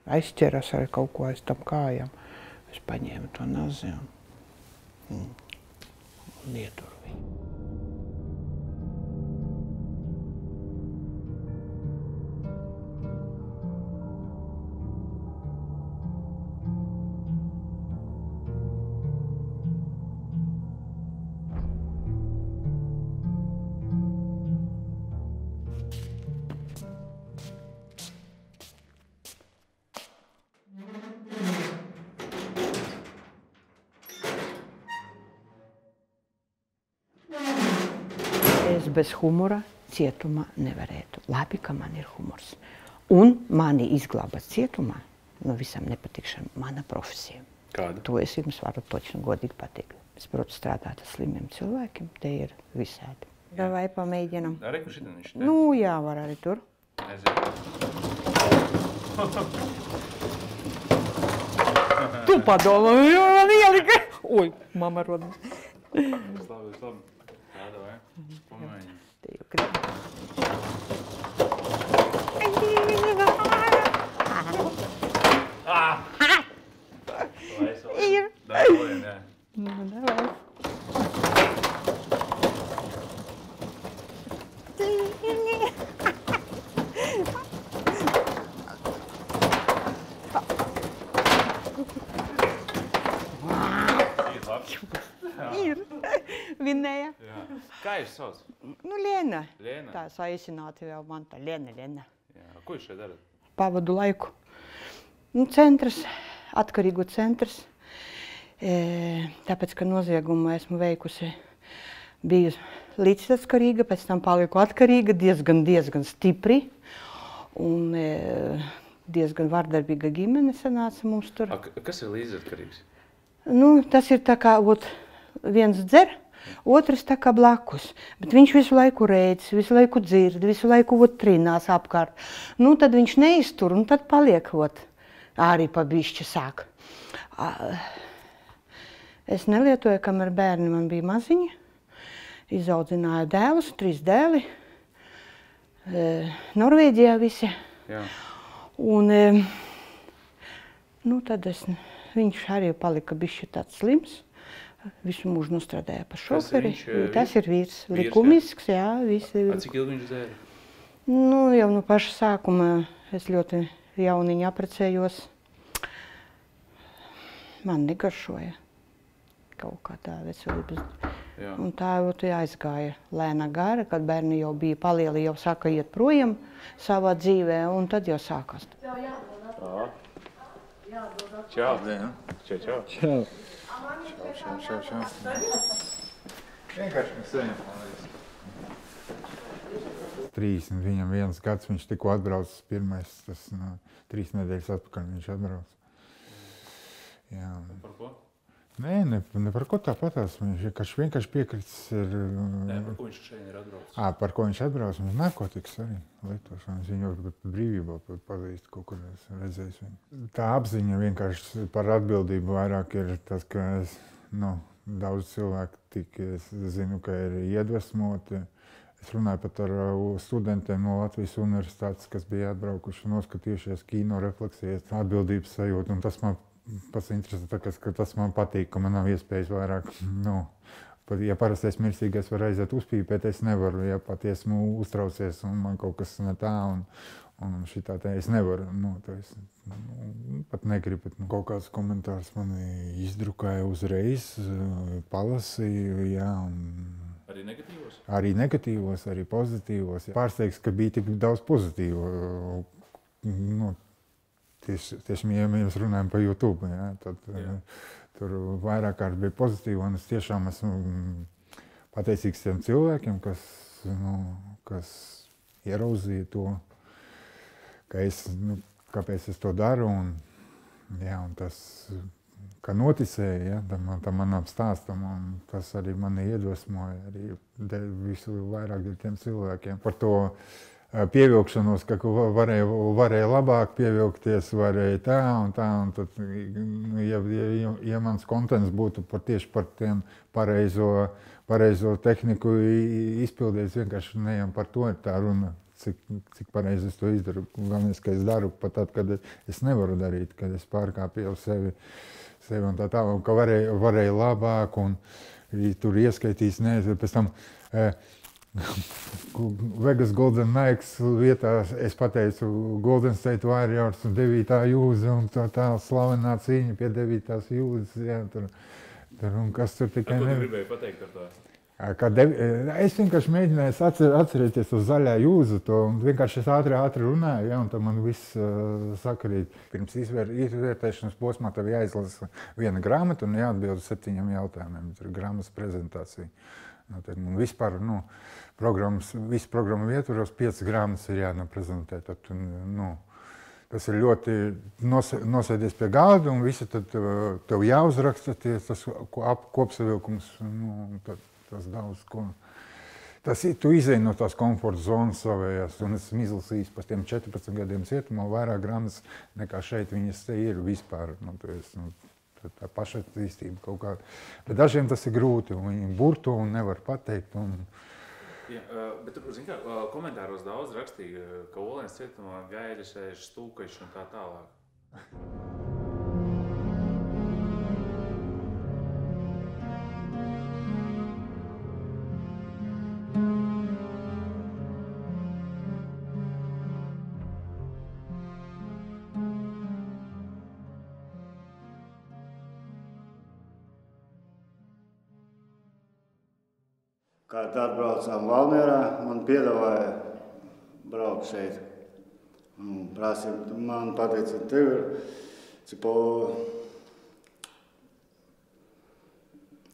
aizķeras ar kaut ko aiz tam kājām. Es paņēmu to nazi un ieturu viņu. Es bez humora cietumā nevarētu. Labi, ka man ir humors. Un mani izglābas cietumā no visam nepatikšanu mana profesija. Kāda? To es jums varu točni godīgi pateikt. Es protu strādāt ar slimiem cilvēkiem, te ir visādi. Vai pamēģinam? Arī kur šitam viņš te? Nu, jā, var arī tur. Tu padomā, man ielika. Oi, mama roda. Labi. Tāda, vai? Pamēģinam. Te jau krīt. Ir. Dara vēl, jā. Nu, davai. Ir. Vinēja. Kā jūs sauc? Nu, Lēna. Lēna? Tā saīsināti vēl man tā Lēna. Jā. Ko jūs šeit darat? Pavadu laiku. Nu, centrs, atkarīgu centrs. Tāpēc, ka noziegumu esmu veikusi, biju līdzatkarīga, pēc tam paliku atkarīga, diezgan stipri. Un diezgan vardarbīga ģimene sanāca mums tur. Kas ir līdzatkarīgs? Nu, tas ir tā kā, viens dzer, otrs tā kā blakus. Bet viņš visu laiku rēdz, visu laiku dzird, visu laiku trinās apkārt. Nu, tad viņš neiztur, un tad paliek, arī pa bišķi sāk. Es nelietoju, kamēr bērni man bija maziņi. Izaudzināju dēlus, 3 dēli. Norvēģijā visi. Jā. Un, nu, tad viņš arī palika bišķi tāds slims. Visu mūžu nostrādāja pa šoferi. Tas ir vīrs, likumisks, jā. Cik ilgi viņš dzēra? Nu, jau no paša sākuma es ļoti jauniņi apprecējos. Man negaršoja kaut kā tā veselības. Un tā aizgāja lēna gara, kad bērni jau bija palieli, jau sāka iet projām savā dzīvē, un tad jau sākās. Čau. Čau. Čau. Čau. Vienkārši mēs ejam, man liekas. 31 gads viņš tikko atbraucis pirmais, tas 3 nedēļas atpakaļ viņš atbrauc. Jā. Par ko? Nē, ne par ko tāpatās. Viņš vienkārši piekritis ir... Nē, par ko viņš šeit ir atbraucis? Par ko viņš atbrauc? Viņš narkotikas arī lietošanas. Viņu varbūt brīvībā pazīst, kaut kur es redzējis viņu. Tā apziņa vienkārši par atbildību vairāk ir tas, ka es, daudz cilvēku tik es zinu, ka ir iedvesmoti. Es runāju pat ar studentiem no Latvijas universitātes, kas bija atbraukuši un noskatījušies kino refleksijas, atbildības sajūtu, un tas man pats interesē, ka tas man patīk, ka man nav iespējas vairāk, ja parastais mirstīgais var aiziet uzpīpēt, es nevaru, ja pat esmu uztraucies un man kaut kas ne tā, un šitā tā es nevaru, es pat negribu, bet kaut kāds komentārs mani izdrukāja uzreiz, palasīju, jā, un... Arī negatīvos? Arī negatīvos, arī pozitīvos. Pārsteigts, ka bija tik daudz pozitīvu. Tieši, ja mēs runājam par YouTube, tad tur vairāk kārt bija pozitīvi, un es tiešām esmu pateicīgs tiem cilvēkiem, kas ieraudzīja to, kāpēc es to daru, un tas, ka noticēja tam manam stāstam, un tas arī mani iedvesmoja arī visu vairāk tiem cilvēkiem. Par to pievilkšanos, ka varēja labāk pievilkties, varēja tā, un tad, ja mans kontents būtu tieši par tiem pareizo tehniku izpildīts, vienkārši neejam par to ir tā runa. cik pareizi es to izdaru. Galvenais, ka es daru pat tad, kad es nevaru darīt, kad es pārkāpju jau sevi un tā tālāk, ka varēja labāk un tur ieskaitīs, pēc tam Vegas Golden Knights vietā es pateicu Golden State Warriors un 9. jūdze un tā slavenā cīņa pie 9. jūdzes, jā, tur un kas tur tikai Ko tu gribēji pateikt ar to? Es vienkārši mēģināju atcerēties uz zaļā jūzu to, un vienkārši es ātri runāju, ja, un tad man viss sakarīt. Pirms izvērtēšanas posmā tev jāizlasa viena grāmata un jāatbild uz 7 jautājumiem. Tur ir grāmatas prezentācija. Un vispār, visu programmu ietvaros 5 grāmatas ir jāprezentē. Tad, tas ir ļoti nosēdies pie galda, un visi tad tev jāuzraksta tas kopsavilkums. Tas daudz, ko. Tu izēji no tās komforta zonas savējās, un esmu izlasījis par tiem 14 gadiem cietumā vairāk grāmatas nekā šeit viņas te ir vispār. Tā pašattīstība kaut kāda. Bet dažiem tas ir grūti, un viņi burto un nevar pateikt. Jā, bet tur, zin kā, komentāros daudz rakstīja, ka Olēnas cietumā gaida sēž stūkaļš un tā tālāk. Kad atbraucām Valmierā, man piedāvāja braukt šeit. Man pateica, tev ir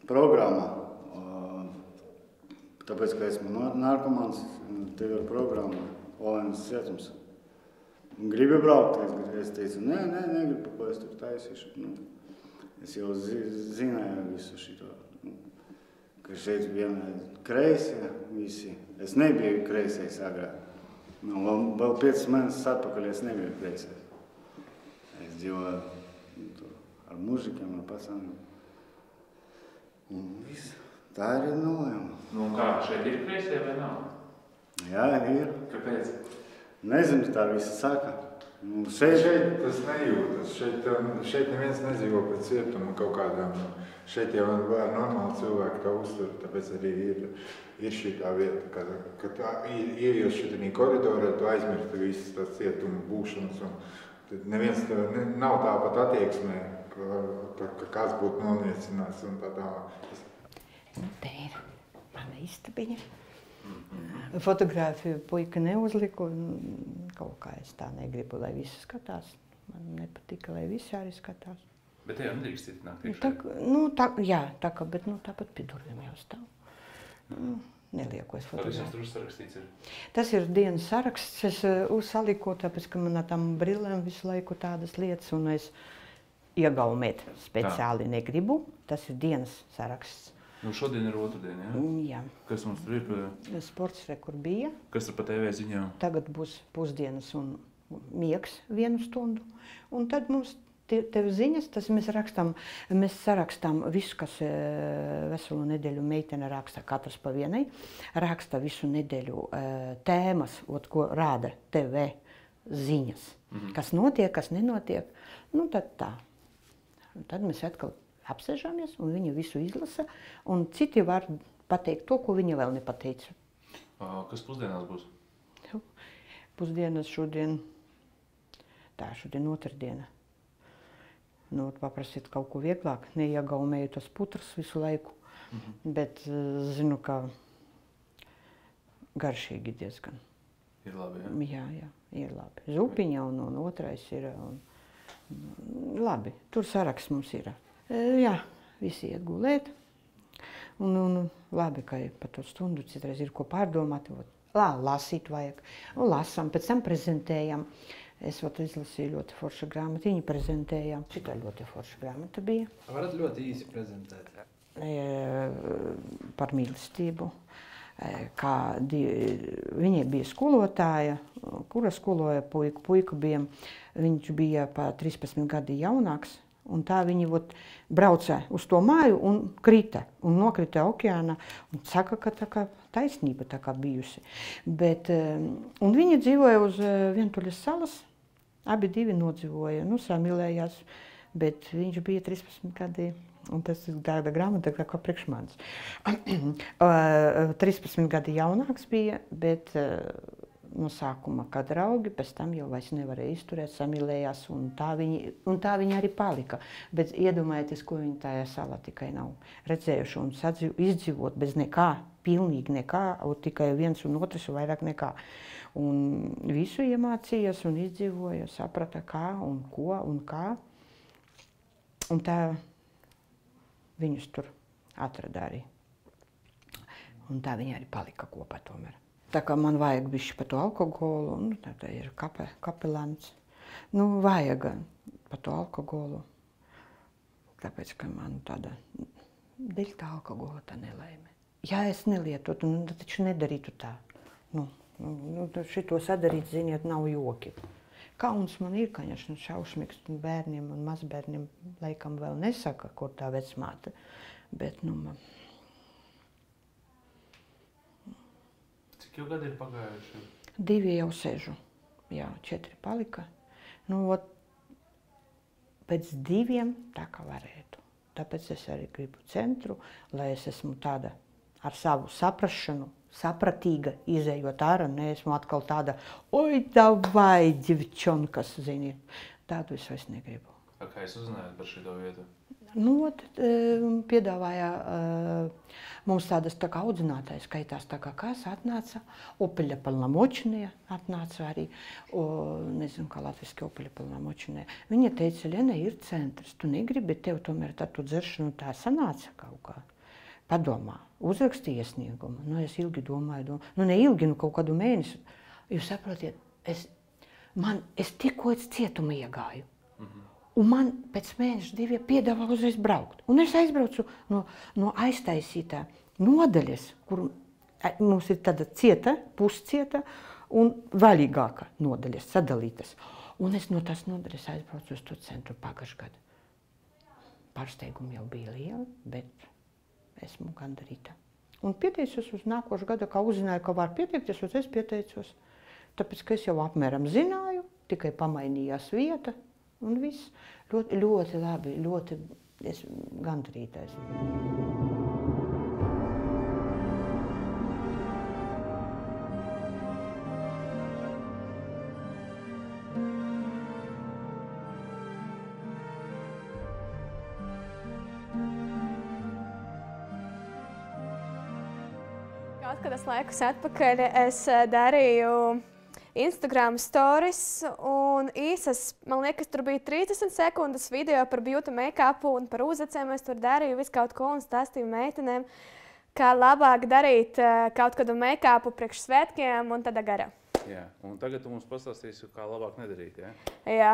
programma. Tāpēc, ka esmu narkomāns, tev ir programma, Olēnas cietums. Gribi braukt? Es teicu, negribu, ko es tur taisīšu. Es jau zināju visu šito. Ka šeit vienmēr kreisie visi. Es nebiju kreisais agrāk. Vēl 5 mēnešus atpakaļ es nebiju kreisais. Es dzīvoju ar mužikiem, ar pasauliem. Un viss. Tā ir nolēma. Kā, šeit ir kreisie vai nav? Jā, ir. Kāpēc? Nezinu, tā visi saka. Šeit tas nejūtas. Šeit neviens nedzīvo pēc cietuma kaut kādām. Šeit jau var normāli cilvēki tā uztur, tāpēc arī ir šī tā vieta, kad ieies šitā koridorā, tu aizmirsti visas tās cietuma būšanas. Neviens nav tāpat attieksmē, ka kāds būtu noniecināts un tā tā. Te ir mana istabiņa. Fotogrāfiju puika neuzliku, kaut kā es tā negribu, lai visi skatās. Man nepatika, lai visi arī skatās. Bet te jau nedrīkst citi nākt iekšā? Jā, bet tāpat pie durvīm jau stāv. Neliekos fotogrāfiju. Tur sarakstīts ir? Tas ir dienas saraksts. Es saliku, tāpēc, ka man ar tām brillēm visu laiku tādas lietas, un es iegaumēt speciāli negribu. Tas ir dienas saraksts. Šodien ir otrdiena, jā? Jā. Kas mums tur ir? Sports kur bija. Kas tur pa TV ziņām? Tagad būs pusdienas un miegs 1 stundu. Un tad mums tev ziņas, tas mēs sarakstām visu, kas veselu nedēļu meitene raksta, katrs pa vienai. Raksta visu nedēļu tēmas, ko rāda TV ziņas. Kas notiek, kas nenotiek. Tad tā. Tad mēs atkal apsēžamies, un viņa visu izlasa, un citi var pateikt to, ko viņa vēl nepateica. Kas pusdienās būs? Pusdienas šodien otrdiena. Paprasīt kaut ko vieglāk, neiagaumēju tas putras visu laiku, bet zinu, ka garšīgi diezgan. Ir labi, jā? Jā, ir labi. Zupiņa un otrais ir labi. Tur saraksts mums ir. Jā, visi iet gulēt. Un labi, ka pa to stundu citreiz ir ko pārdomāt. Lasīt vajag. Lasām, pēc tam prezentējam. Es izlasīju ļoti foršu grāmatiņu, prezentējām. Šitā ļoti forša grāmata bija. Varat ļoti īsi prezentēt? Par mīlestību. Viņa bija skolotāja, kura skoloja puiku bija. Viņš bija pa 13 gadi jaunāks. Un tā viņi brauca uz to māju un krita. Un nokrita okeānā. Un saka, ka tā kā taisnība tā kā bijusi. Un viņi dzīvoja uz Vientuļas salas. Abi divi nodzīvoja, samīlējās. Bet viņš bija 13 gadi. Un tas ir tāda grāmata, kā priekš manis. 13 gadi jaunāks bija, bet no sākuma kā draugi, pēc tam jau vairs nevarēja izturēt, samīlējās, un tā viņi arī palika. Bet iedomājieties, ko viņi tajā salā tikai nav redzējuši un izdzīvot bez nekā, pilnīgi nekā, tikai viens un otrs un vairāk nekā. Un visu iemācījās un izdzīvoja, saprata kā un ko un kā. Un tā viņus tur atrada arī. Un tā viņi arī palika kopā tomēr. Tā kā man vajag bišķi pa to alkoholu, tā ir kapelāns. Vajag pa to alkoholu. Tāpēc, ka man tāda dēļ tā alkohola tā nelaime. Ja es nelietotu, tad taču nedarītu tā. Šito sadarīt, ziniet, nav joki. Kauns man ir, kaņaši, šausmīgs bērniem un mazbērniem laikam vēl nesaka, kur tā vecmāte. Bet, Cik jau gadi ir pagājuši? 2 jau sežu. Jā, 4 palika. Pēc 2 tā kā varētu. Tāpēc es arī gribu centru, lai es esmu tāda ar savu saprašanu, sapratīga, izējot ārā, neesmu atkal tāda, oi, davai, ģivčonkas, ziniet. Tādu es vairs negribu. Kā jūs uzzinājāt par šito vietu? Piedāvāja mums tādas tā kā audzinātājas skaitās, tā kā kas atnāca, Opeļa Palnamočnija atnāca arī, nezinu, kā latviski Opeļa Palnamočnija. Viņa teica, Lena, ir centrs, tu negribi, tev tomēr tā tu dzeršanu tā sanāca kaut kā. Padomā, uzrakstīja iesniegumu. Es ilgi domāju, neilgi, kaut kādu mēnesi. Jūs saprotiet, es tikko cietumu iegāju. Un man pēc mēneša 2 piedāvā uzreiz braukt. Un es aizbraucu no aiztaisītā nodaļas, kur mums ir tāda cieta, puscieta un vaļīgāka nodaļas sadalītas. Un es no tās nodaļas aizbraucu uz to centru pagājušajā gadā. Pārsteigumi jau bija lieli, bet esmu gandarīta. Un pieteicos uz nākošu gadu, kā uzzināju, ka var pieteikties, un es pieteicos. Tāpēc, ka es jau apmēram zināju, tikai pamainījās vieta. Un viss ļoti, ļoti labi, ļoti gandarīta esmu. Kaut kādus laikus atpakaļ es darīju Instagram stories un īsas, man liekas, tur bija 30 sekundes video par beauty make-upu un par uzecēm. Es tur darīju visu kaut ko un stāstīju meitenēm, kā labāk darīt kaut kādu make-upu priekš svētkiem un tādā garā. Jā, un tagad tu mums pastāstīsi, kā labāk nedarīt, jā? Jā.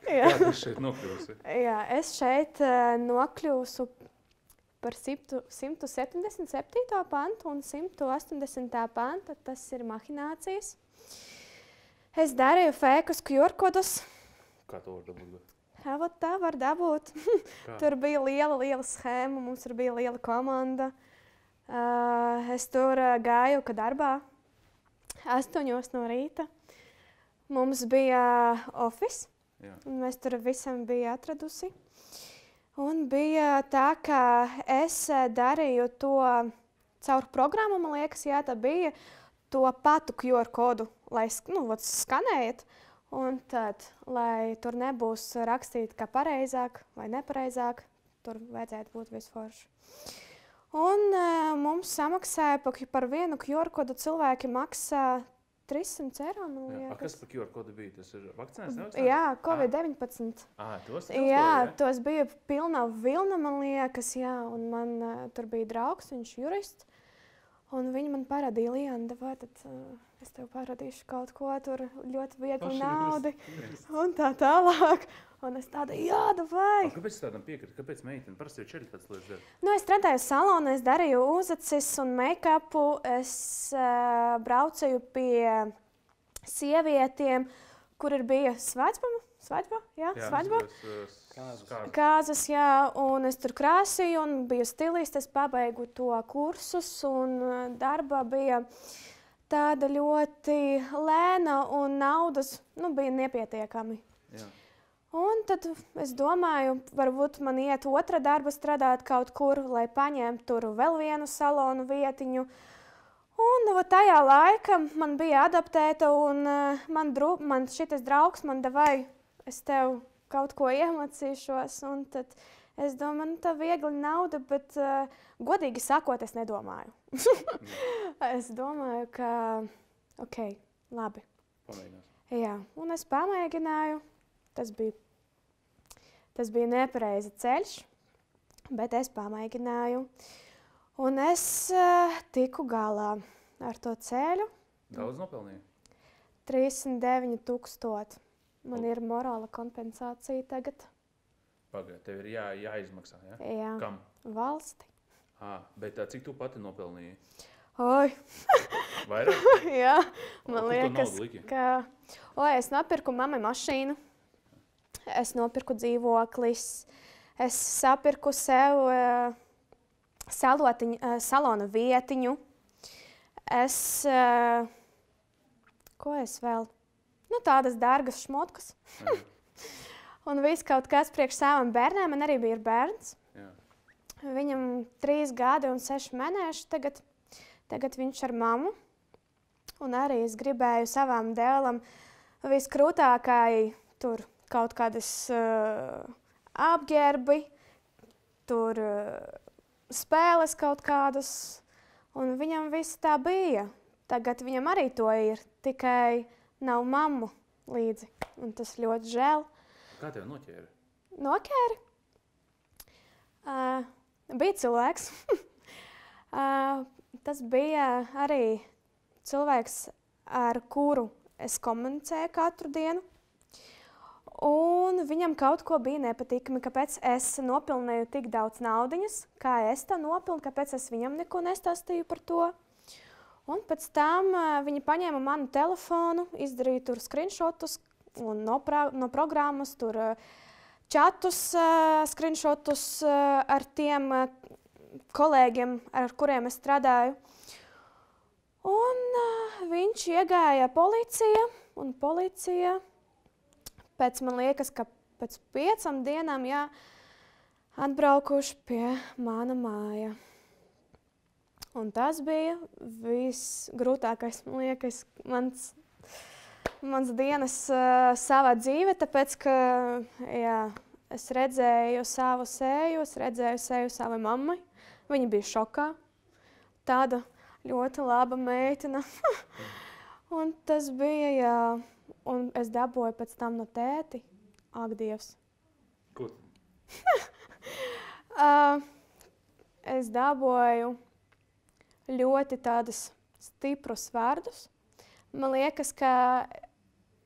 Kā tu šeit nokļūsi? Jā, es šeit nokļūsu par 177. pantu un 180. panta, tas ir mahinācijas. Es darīju fēkus QR-kodus. Kā to var dabūt? Tā var dabūt. Tur bija liela schēma, mums tur bija liela komanda. Es tur gāju darbā 8 no rīta. Mums bija office, un mēs tur visam bija atradusi. Un bija tā, ka es darīju to caur programmu, man liekas, jā, tā bija to patu QR kodu, lai skanējat. Un tad, lai tur nebūs rakstīt, kā pareizāk vai nepareizāk, tur vajadzētu būt visforši. Un mums samaksāja par vienu QR kodu cilvēki maksā 300 eiro, man liekas. Kas par QR kodu bija? Tas ir vakcinēs, nevakcinēs? Jā, COVID-19. Jā, tos bija pilna vilna, man liekas, jā. Un man tur bija draugs, viņš jurists. Un viņi man parādīja, Liana, vai tad es tev parādīšu kaut ko tur ļoti viegli naudi. Un tā tālāk. Un es tāda, jā, vai. Kāpēc tādam piekrīt? Kāpēc meiteni? Parasti jau 14 lietas dara. Es strādāju salonā, es darīju uzacis un make-upu. Es braucēju pie sievietiem, kur ir bija Svaļba, jā, svaļba. Kāzas. Jā, un es tur krāsīju un biju stiliste, es pabeigu to kursus un darba bija tāda ļoti lēna un naudas, bija nepietiekami. Jā. Un tad es domāju, varbūt man iet otra darba strādāt kaut kur, lai paņemtu tur vēl vienu salonu vietiņu. Un tajā laika man bija adaptēta un man šitas draugs man davai, es tev kaut ko iemācīšos. Un tad es domāju, tā viegli nauda, bet godīgi sakot, es nedomāju. Es domāju, ka labi. Pamēģinās. Jā, un es pamēģināju. Tas bija nepareizi ceļš, bet es pamēģināju. Un es tiku galā ar to ceļu. Daudz nopelnīja? 39,000. Man ir morāla kompensācija tagad. Pagaidā, tev ir jāizmaksā, ja? Jā. Kam? Valsti. Bet cik tu pati nopelnīji? Oi! Vairāk? Jā, man Kur liekas, tu naudu liki? ka es nopirku mammai mašīnu, es nopirku dzīvoklis, es sapirku sev salona vietiņu, ko es vēl? Tādas dārgas šmotkas. Un viss kaut kas priekš savām bērniem, man arī bija bērns. Jā. Viņam 3 gadi un 6 mēneši tagad viņš ar mammu. Un arī es gribēju savām dēlam viskrūtākai tur kaut kādas apģērbi, tur spēles kaut kādas. Un viņam viss tā bija. Tagad viņam arī to ir, tikai nav mammu līdzi. Un tas ļoti žēl. Kā tev noķēri? Noķēri? Bija cilvēks. Tas bija arī cilvēks, ar kuru es komunicēju katru dienu. Un viņam kaut ko bija nepatīkami, kāpēc es nopelnīju tik daudz naudiņas, kā es tā nopelnu, kāpēc es viņam neko nestāstīju par to. Un pēc tam viņi paņēma manu telefonu, izdarīja tur screenshotus un no programmas, tur čatus, screenshotus ar tiem kolēģiem, ar kuriem es strādāju. Un viņš iegāja policija, un policija man liekas, ka pēc 5 dienām atbraukuši pie mana māja. Un tas bija visgrūtākais, man liekas, mans dienas savā dzīve, tāpēc, ka es redzēju savu seju, es redzēju seju savai mammai. Viņa bija šokā. Tāda ļoti laba meitene. Un tas bija, un es dabūju pēc tam no tēti. Ak, Dievs. Ko? Es dabūju ļoti tādus stiprus vārdus. Man liekas, ka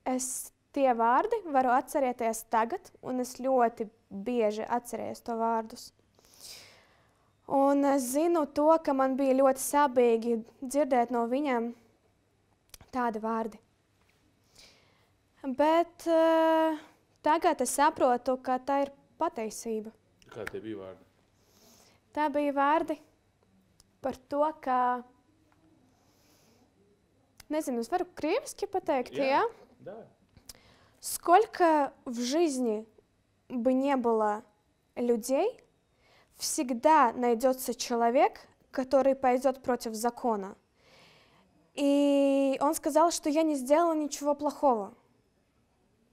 es tie vārdi varu atcerēties tagad, un es ļoti bieži atcerējos to vārdus. Un es zinu to, ka man bija ļoti sabīgi dzirdēt no viņiem tādi vārdi. Bet tagad es saprotu, ka tā ir patiesība. Kā tie bija vārdi? Tā bija vārdi par to, ka... Nezinu, es varu крieviski pateikt, Jā? Да. Сколько в жизни бы не было людей, всегда найдется человек, который пойдет против закона. И он сказал, что я не сделала ничего плохого,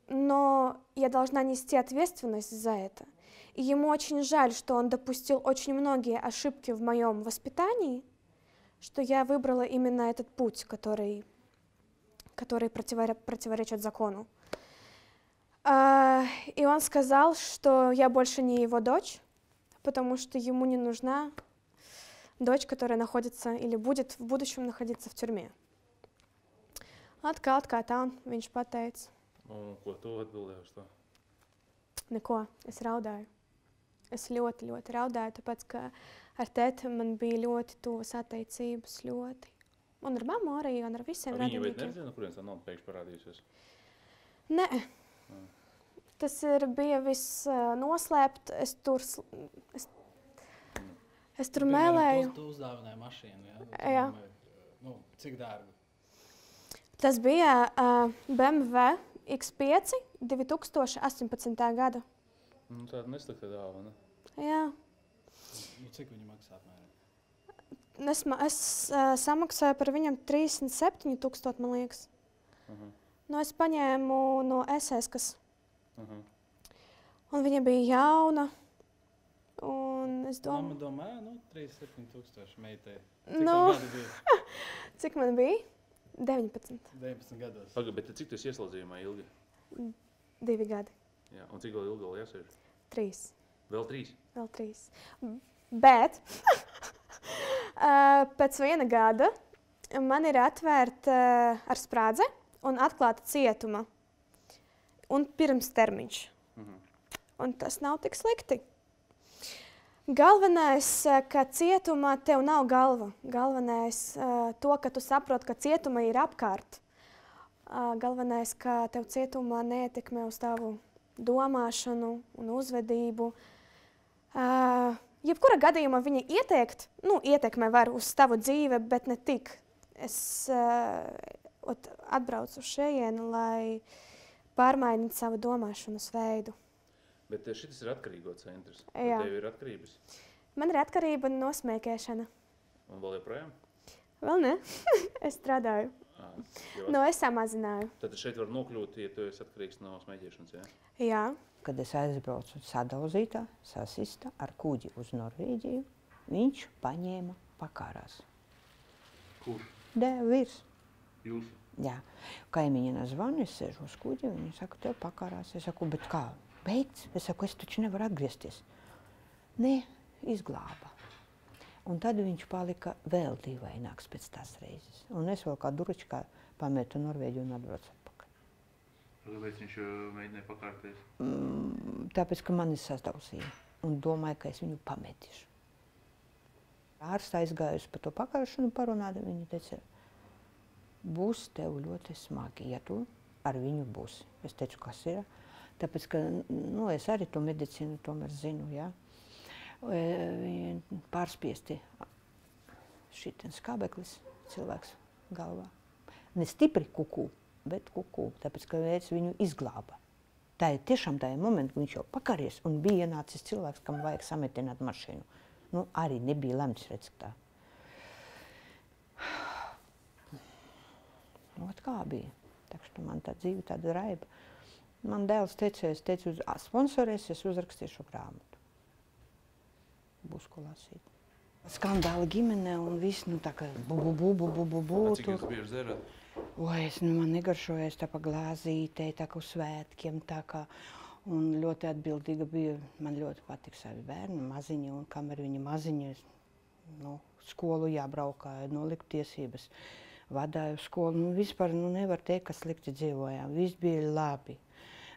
но я должна нести ответственность за это. И ему очень жаль, что он допустил очень многие ошибки в моем воспитании, что я выбрала именно этот путь, который противоречит закону. И он сказал, что я больше не его дочь, потому что ему не нужна дочь, которая находится или будет в будущем находиться в тюрьме. Atkal kā tā, viņš pateica. Un ko tu atbildēji uz to? Neko, es raudāju. Es ļoti, ļoti raudāju, tāpēc, ka ar tēti man bija ļoti tuvas attiecības, ļoti. Un ar mammu arī, un ar visiem Viņi vai radiniekiem. nezina, kurienes tā nauda pēkšņi parādījusies? Nē. Tas bija viss noslēpt. Es tur mēlēju. Tu uzdāvināji mašīnu, ja? Jā. Nu, cik dārgu? Tas bija BMW X5 2018. gada. Nu, tāda neslikta dāva, ne? Jā. Nu, cik viņi maksā apmēram? Es samaksāju par viņam 37,000, man liekas. Nu, es paņēmu no SS-kas. Un viņa bija jauna. Un es Mamma domāja, 37,000 meitai. Cik Nu. tev gadi bija? Cik man bija? 19. 19 gados. Pagaid, bet cik tu esi ieslodzījumā ilgi? 2 gadi. Jā, un cik vēl ilgi vēl jāsēž? 3. Vēl 3? Vēl 3. Bet pēc 1 gada man ir atvērta ar sprādze un atklāta cietuma. Un pirms termiņš. Un tas nav tik slikti. Galvenais, ka cietumā tev nav galva. Galvenais to, ka tu saproti, ka cietuma ir apkārt. Galvenais, ka tev cietumā neietekmē uz tavu domāšanu un uzvedību. Jebkura gadījumā viņa ietekmē var uz tavu dzīvi, bet ne tik. Es atbraucu uz šejienu, lai pārmainītu savu domāšanas veidu. Bet šitas ir atkarīgo centrs. Jā. Tev ir atkarības? Man ir atkarība no smēķēšana. Un vēl joprojām? Vēl ne. Es strādāju. Jo. Es samazināju. Tad šeit var nokļūt, ja tu esi atkarīgs no smēķēšanas, jā? Jā. Kad es aizbraucu sadauzītā, sasista ar kuģi uz Norvēģiju, viņš paņēma pakārās. Kurš? Vīrs. Jūsu? Jā. Kaimiņina zvanu, es sēžu uz kuģi, viņi saka, tev pakārās. Es saku, bet kā? Beigts? Es saku, es taču nevaru atgriezties. Nē, izglāba. Un tad viņš palika vēl dīvaināks pēc tās reizes. Un es vēl kā duručkā pametu Norvēģiju un atbraucu atpakaļ. Kāpēc viņš mēģināja pakārties? Tāpēc, ka mani sasdausīja un domāju, ka es viņu pametīšu. Ārsta aizgājusi par to pakāršanu parunāta, viņa teica, būs tev ļoti smagi, ja tu ar viņu būsi. Es teicu, kas ir? Tāpēc, ka es arī to medicīnu tomēr zinu, jā. Pārspiesti šitien skābeklis cilvēks galvā. Ne stipri kukū, bet kukū, tāpēc, ka veids viņu izglāba. Tā ir tiešām tā ir momenti, ka viņš jau pakaries un bija ienācis cilvēks, kam vajag sametināt mašīnu. Arī nebija lemts, redz, tā. Kā bija. Tā man tā dzīve tāda raiba. Man dēls teica, es teicu, sponsorēs, es uzrakstīšu grāmatu. Būs ko lasīt. Skandāli ģimene un viss, tā kā bu. Cik jūs bieži dzerat? Man negaršojas tā pa glāzītei, tā kā uz svētkiem, tā kā. Un ļoti atbildīga bija, man ļoti patīk savi bērni, maziņi, un kamēr viņi maziņi, skolu jābraukāja, nolikt tiesības, vadāju skolu. Vispār nevar teikt, ka slikti dzīvojām, viss bija labi.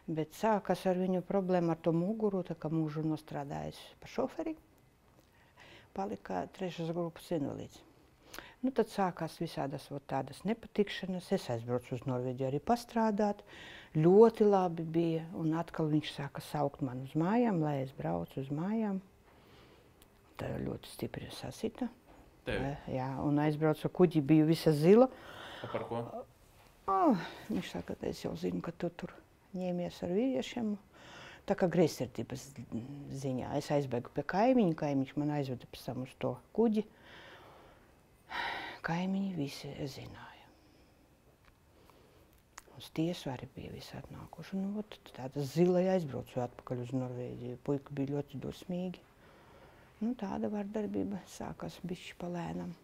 Bet sākas ar viņu problēmu ar to muguru, tā kā mūžu nostrādājis par šoferi, palika 3. grupas invalīds. Tad sākās visādas tādas nepatikšanas, es aizbraucu uz Norvēģiju arī pastrādāt, ļoti labi bija, un atkal viņš sāka saukt man uz mājām, lai es braucu uz mājām. Tā ļoti stipri sasita. Tevi? Jā, un aizbraucu kuģi, bija visa zila. Par ko? Viņš saka, es jau zinu, ka tu tur ņēmies ar vīriešiem. Tā kā greizsirdības ziņā. Es aizbēgu pie kaimiņa, kaimiņš man aizveda pēc tam uz to kuģi. Kaimiņi visi zināja. Uz tiesu arī bija visi atnākuši. Tāda zilai aizbraucu atpakaļ uz Norvēģiju. Puika bija ļoti dusmīgi. Tāda vardarbība sākās bišķi palēnam.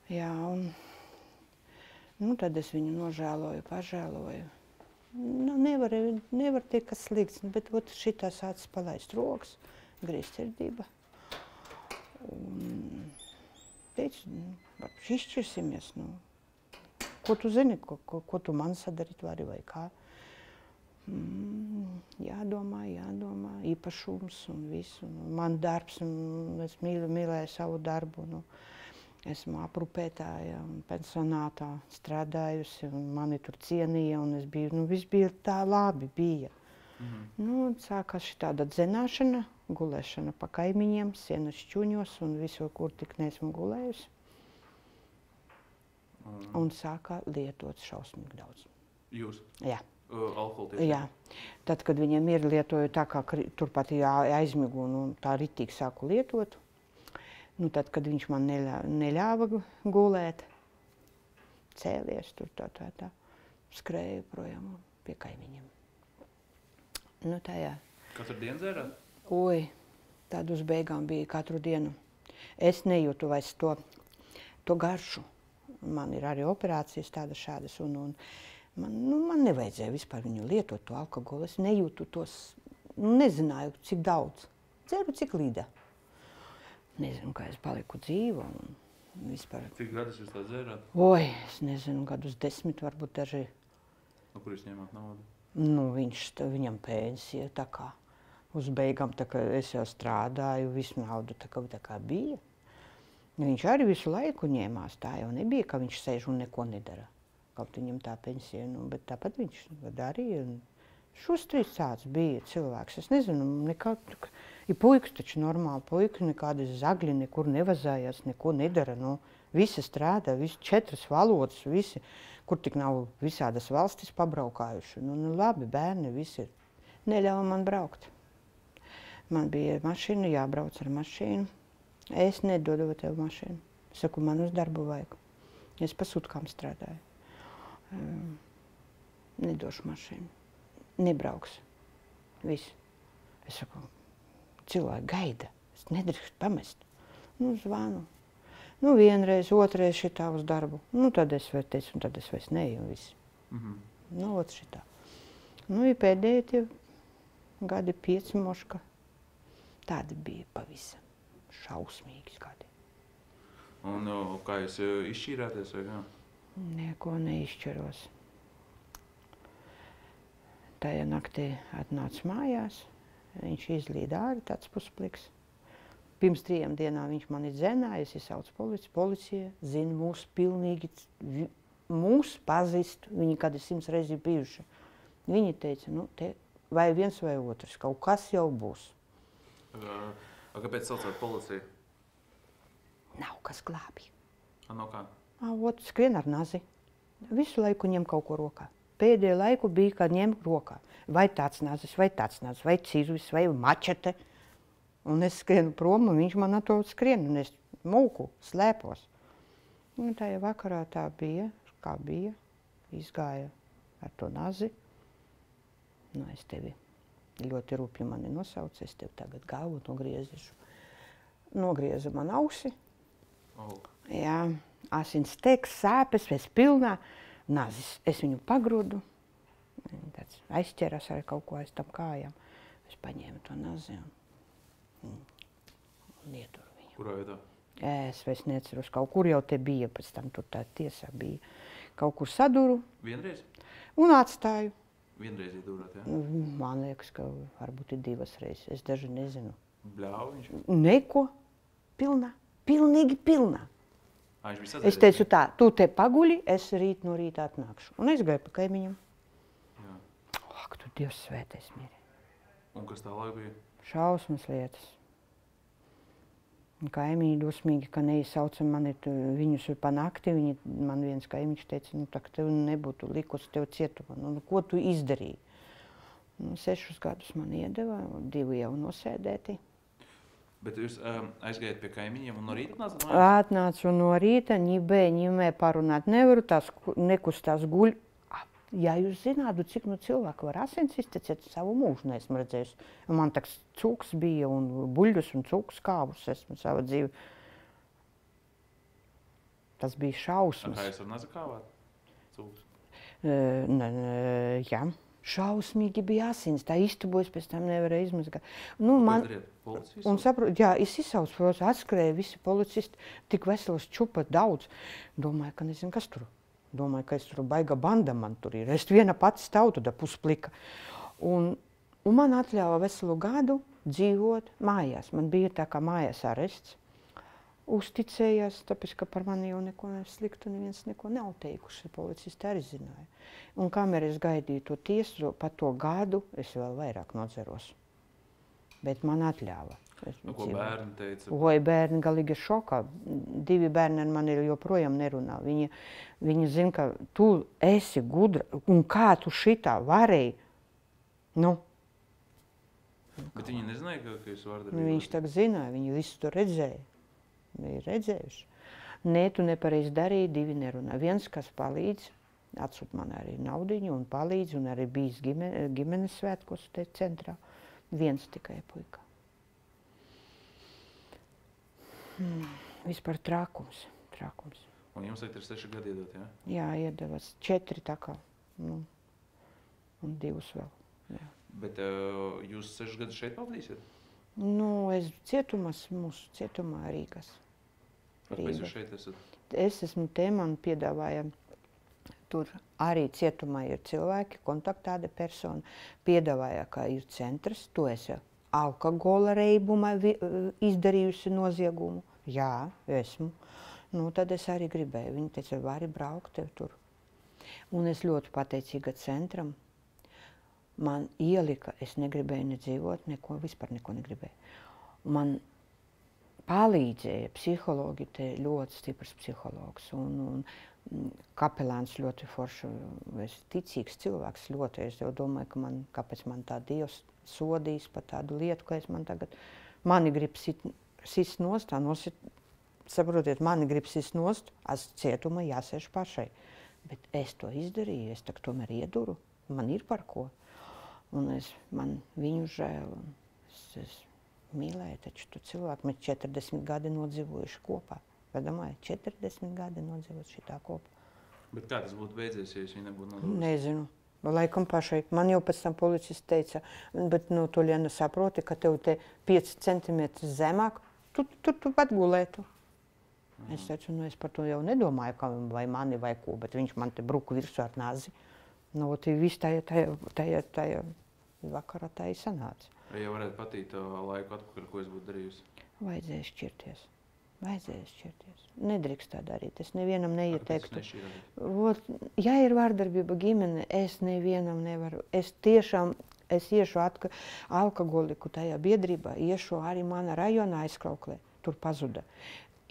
Jā, un tad es viņu nožēloju, pažēloju. Nevar teikt, kas slikts, bet šitā sācis palaist rokas, greizsirdība. Teicu, izšķirsimies. Ko tu zini, ko tu man sadarīt vari vai kā? Jādomā, īpašums un visu. Man darbs, es mīlēju savu darbu. Esmu aprūpētāja un pensionātā strādājusi, un mani tur cienīja, un es biju, viss bija tā labi bija. Nu, sākās šitāda dzenāšana, gulēšana pa kaimiņiem, sienas šķuņos un visur, kur tik neesmu gulējusi. Un sākā lietot šausmīgi daudz. Jūs? Jā. Alkoholu tieši? Jā. Tad, kad viņiem ir lietoju tā, kā turpat aizmigu un tā ritīgi sāku lietot, nu, tad, kad viņš man neļāva gulēt, cēlies tur tā, skrēju projām pie kaimiņiem. Nu, tā jā. Katru dienu dzērāt? Oi, tad uz beigām bija katru dienu. Es nejūtu vairs to garšu. Man ir arī operācijas tādas šādas, un man nevajadzēja vispār viņu lietot to alkoholu. Es nejūtu tos, nezināju, cik daudz. Dzeru, cik līda. Nezinu, kā es paliku dzīva un vispār. Cik gadus jūs tā dzērāt? Oi, es nezinu, gadus 10, varbūt daži. No kur jūs ņēmāt naudu? Nu, viņam pensija, tā kā uz beigām, tā kā es jau strādāju, visu naudu tā kā bija. Viņš arī visu laiku ņēmās, tā jau nebija, ka viņš sēž un neko nedara. Kaut viņam tā pensija, nu, bet tāpat viņš darīja. Šustrīs tāds bija cilvēks, es nezinu, ir puikas taču normāli, puikas nekādi zagļi, nekur nevazājās, neko nedara, nu, visi strādā, visi 4 valodas, visi, kur tik nav visādas valstis pabraukājuši. Nu, labi, bērni visi neļauj man braukt. Man bija mašīna, jābrauc ar mašīnu. Es nedodu tev mašīnu. Saku, man uz darbu vajag. Es pa sutkām strādāju. Nedošu mašīnu. Nebrauks. Viss. Es saku, cilvēki gaida. Es nedrīkstu pamest. Nu, zvanu. Nu, vienreiz, otrais šitā uz darbu. Nu, tad es teicu, un tad es vairs neju un viss. Nu, ot šitā. Nu, ir pēdējie tie gadi 5 moška. Tādi bija pavisam šausmīgi gadi. Un kā jūs izšķīrāties vai kā? Neko neizšķiros. Tajā naktī atnāca mājās. Viņš izlīda ārā, tāds puspliks. Pirms 3 dienām viņš mani dzenāja, es izsaucu policiju. Policija zina mūs pilnīgi, mūs pazīst, viņi kādi 100 reizi bijuši. Viņi teica, nu, te vai viens vai otrs, kaut kas jau būs. Kāpēc saucāt policiju? Nav kas glābj. No kā? Otrs skrien ar nazi. Visu laiku ņem kaut ko rokā. Pēdējo laiku bija, kad ņem rokā. Vai tāds nazis, vai cirvis, vai mačete. Un es skrienu prom, un viņš man ar to skrien, un es mūku, slēpos. Un tajā vakarā tā bija, kā bija. Izgāja ar to nazi. Nu, es tevi ļoti rūpīgi mani nosaucu, es tev tagad galvu nogrieziešu. Nogrieza man ausi. Jā, asins teks, sāpes, es pilnā. Nazis, es viņu pagrodu. Tāds aizķeras ar kaut ko aiz tam kājām. Es paņēmu to nazi un ieturu viņu. Kurā vietā? Es vairs neceros, kaut kur jau te bija, pēc tam tur tā tiesā bija. Kaut kur saduru. Vienreiz? Un atstāju. Vienreiz iedūrāt, jā? Man liekas, ka varbūt ir 2 reizes, es daži nezinu. Bļāva viņš? Neko. Pilnā. Pilnīgi pilnā. Viņš bija Es teicu tā, tu te paguļi, es rīt no rīta atnākšu. Un es gāju pa kaimiņam. Jā. Ak, tu Dievs svētais mīri. Un kas tālāk bija? Šausmas lietas. Kaimiņi dosmīgi, ka neizsauca mani viņus pa nakti. Man viens kaimiņš teica, nu, tā, ka tev nebūtu likus tev cietumā. Nu, ko tu izdarīji? 6 gadus man iedeva, 2 jau nosēdēti. Bet jūs aizgājat pie kaimiņiem un no rīta atnācat mājās? Atnācu no rīta, ņibē parunāt nevaru, tās nekustās guļ. Ja jūs zinātu, cik nu cilvēku var asins iztecēt, savu mūžu neesmu redzējusi. Man tāds cūks bija un buļļus un cūks kāvus esmu savu dzīvi. Tas bija šausmas. Kā jūs ar nazi kāvāt? Cūks? Jā. Šausmīgi bija asins, tā iztubojas, pēc tam nevarēja izmazgāt. Nu, Ko dariet? Policijas? Un saprotu, jā, es izsaucu, protams, atskrēja visi policisti, tik veselas čupa daudz. Domāju, ka nezinu, kas tur. Domāju, ka es tur baiga banda man tur ir. Es viena pati stāvu, tad pusplika. Un man atļāva veselu gadu dzīvot mājās. Man bija tā kā mājās arests. uzticējās, tāpēc, ka par mani jau neko sliktu neviens neko nav teikuši. Policisti arī zināja. Un kamēr es gaidīju to tiesu, pa to gadu es vēl vairāk nodzeros. Bet man atļāva. Ko bērni teica? Oi, bērni galīgi šokā. 2 bērni ar mani joprojām nerunā. Viņi zina, ka tu esi gudra, un kā tu šitā varēji. Nu. Bet viņi nezināja, ka jūs vārdarbība? Viņš tā zināja, viņi visu to redzēja. Viņi ir redzējuši. Nē, tu nepareizi darīji, 2 nerunā. Viens, kas palīdz, atsūt man arī naudiņu un palīdz, un arī bijis ģimenes svētkos te centrā. Viens tikai puika. Vispār trakums. Un jums tagad ir 6 gadi iedot, jā? Jā, iedevas 4 tā kā, nu, un 2 vēl. Jā. Bet jūs 6 gadus šeit pavadīsiet? Nu, es mūsu cietumā Rīgas. Kāpēc jūs šeit esat? Es esmu te, man piedāvāja, tur arī cietumā ir cilvēki, kontaktāda persona, piedāvāja, ka ir centrs, tu esi alkohola reibumā izdarījusi noziegumu. Jā, esmu. Nu, tad es arī gribēju. Viņi teica, vari braukt tev tur. Un es ļoti pateicīga centram. Man ielika, es negribēju nedzīvot, vispār neko negribēju. Man palīdzēja psihologi, te ļoti stiprs psihologs. Un kapelāns ļoti forši, es ticīgs cilvēks ļoti. Es jau domāju, kāpēc man tā Dievs sodīs par tādu lietu, ka mani grib sist nost, saprotiet, mani grib sist nost, cietuma jāsēž pašai. Bet es to izdarīju, es tomēr ieduru, man ir par ko. Un man viņu žēl, es mīlēju, taču tu cilvēku, mēs 40 gadi nodzīvojuši kopā. Domāju, 40 gadi nodzīvojuši šitā kopā. Bet kā tas būtu beidzies, ja jūs viņu nebūtu nodrošinājuši? Nezinu. Laikam pašai. Man jau pēc tam policists teica, bet tu Liena saproti, ka tev te 5 centimetri zemāk, tu pat gulētu. Es teicu, es par to jau nedomāju, vai mani vai ko, bet viņš man te bruku virsū ar nazi. Nu, viss tajā vakarā tā ir sanāca. Ja varētu patīt laiku atpakaļ, ko es būtu darījusi? Vajadzēja šķirties. Nedrīkst tā darīt. Es nevienam neieteiktu. Ja ir vārdarbība ģimene, es nevienam nevaru. Es iešu alkoholiku tajā biedrībā, iešu arī mana rajona aizkrauklē, tur pazuda.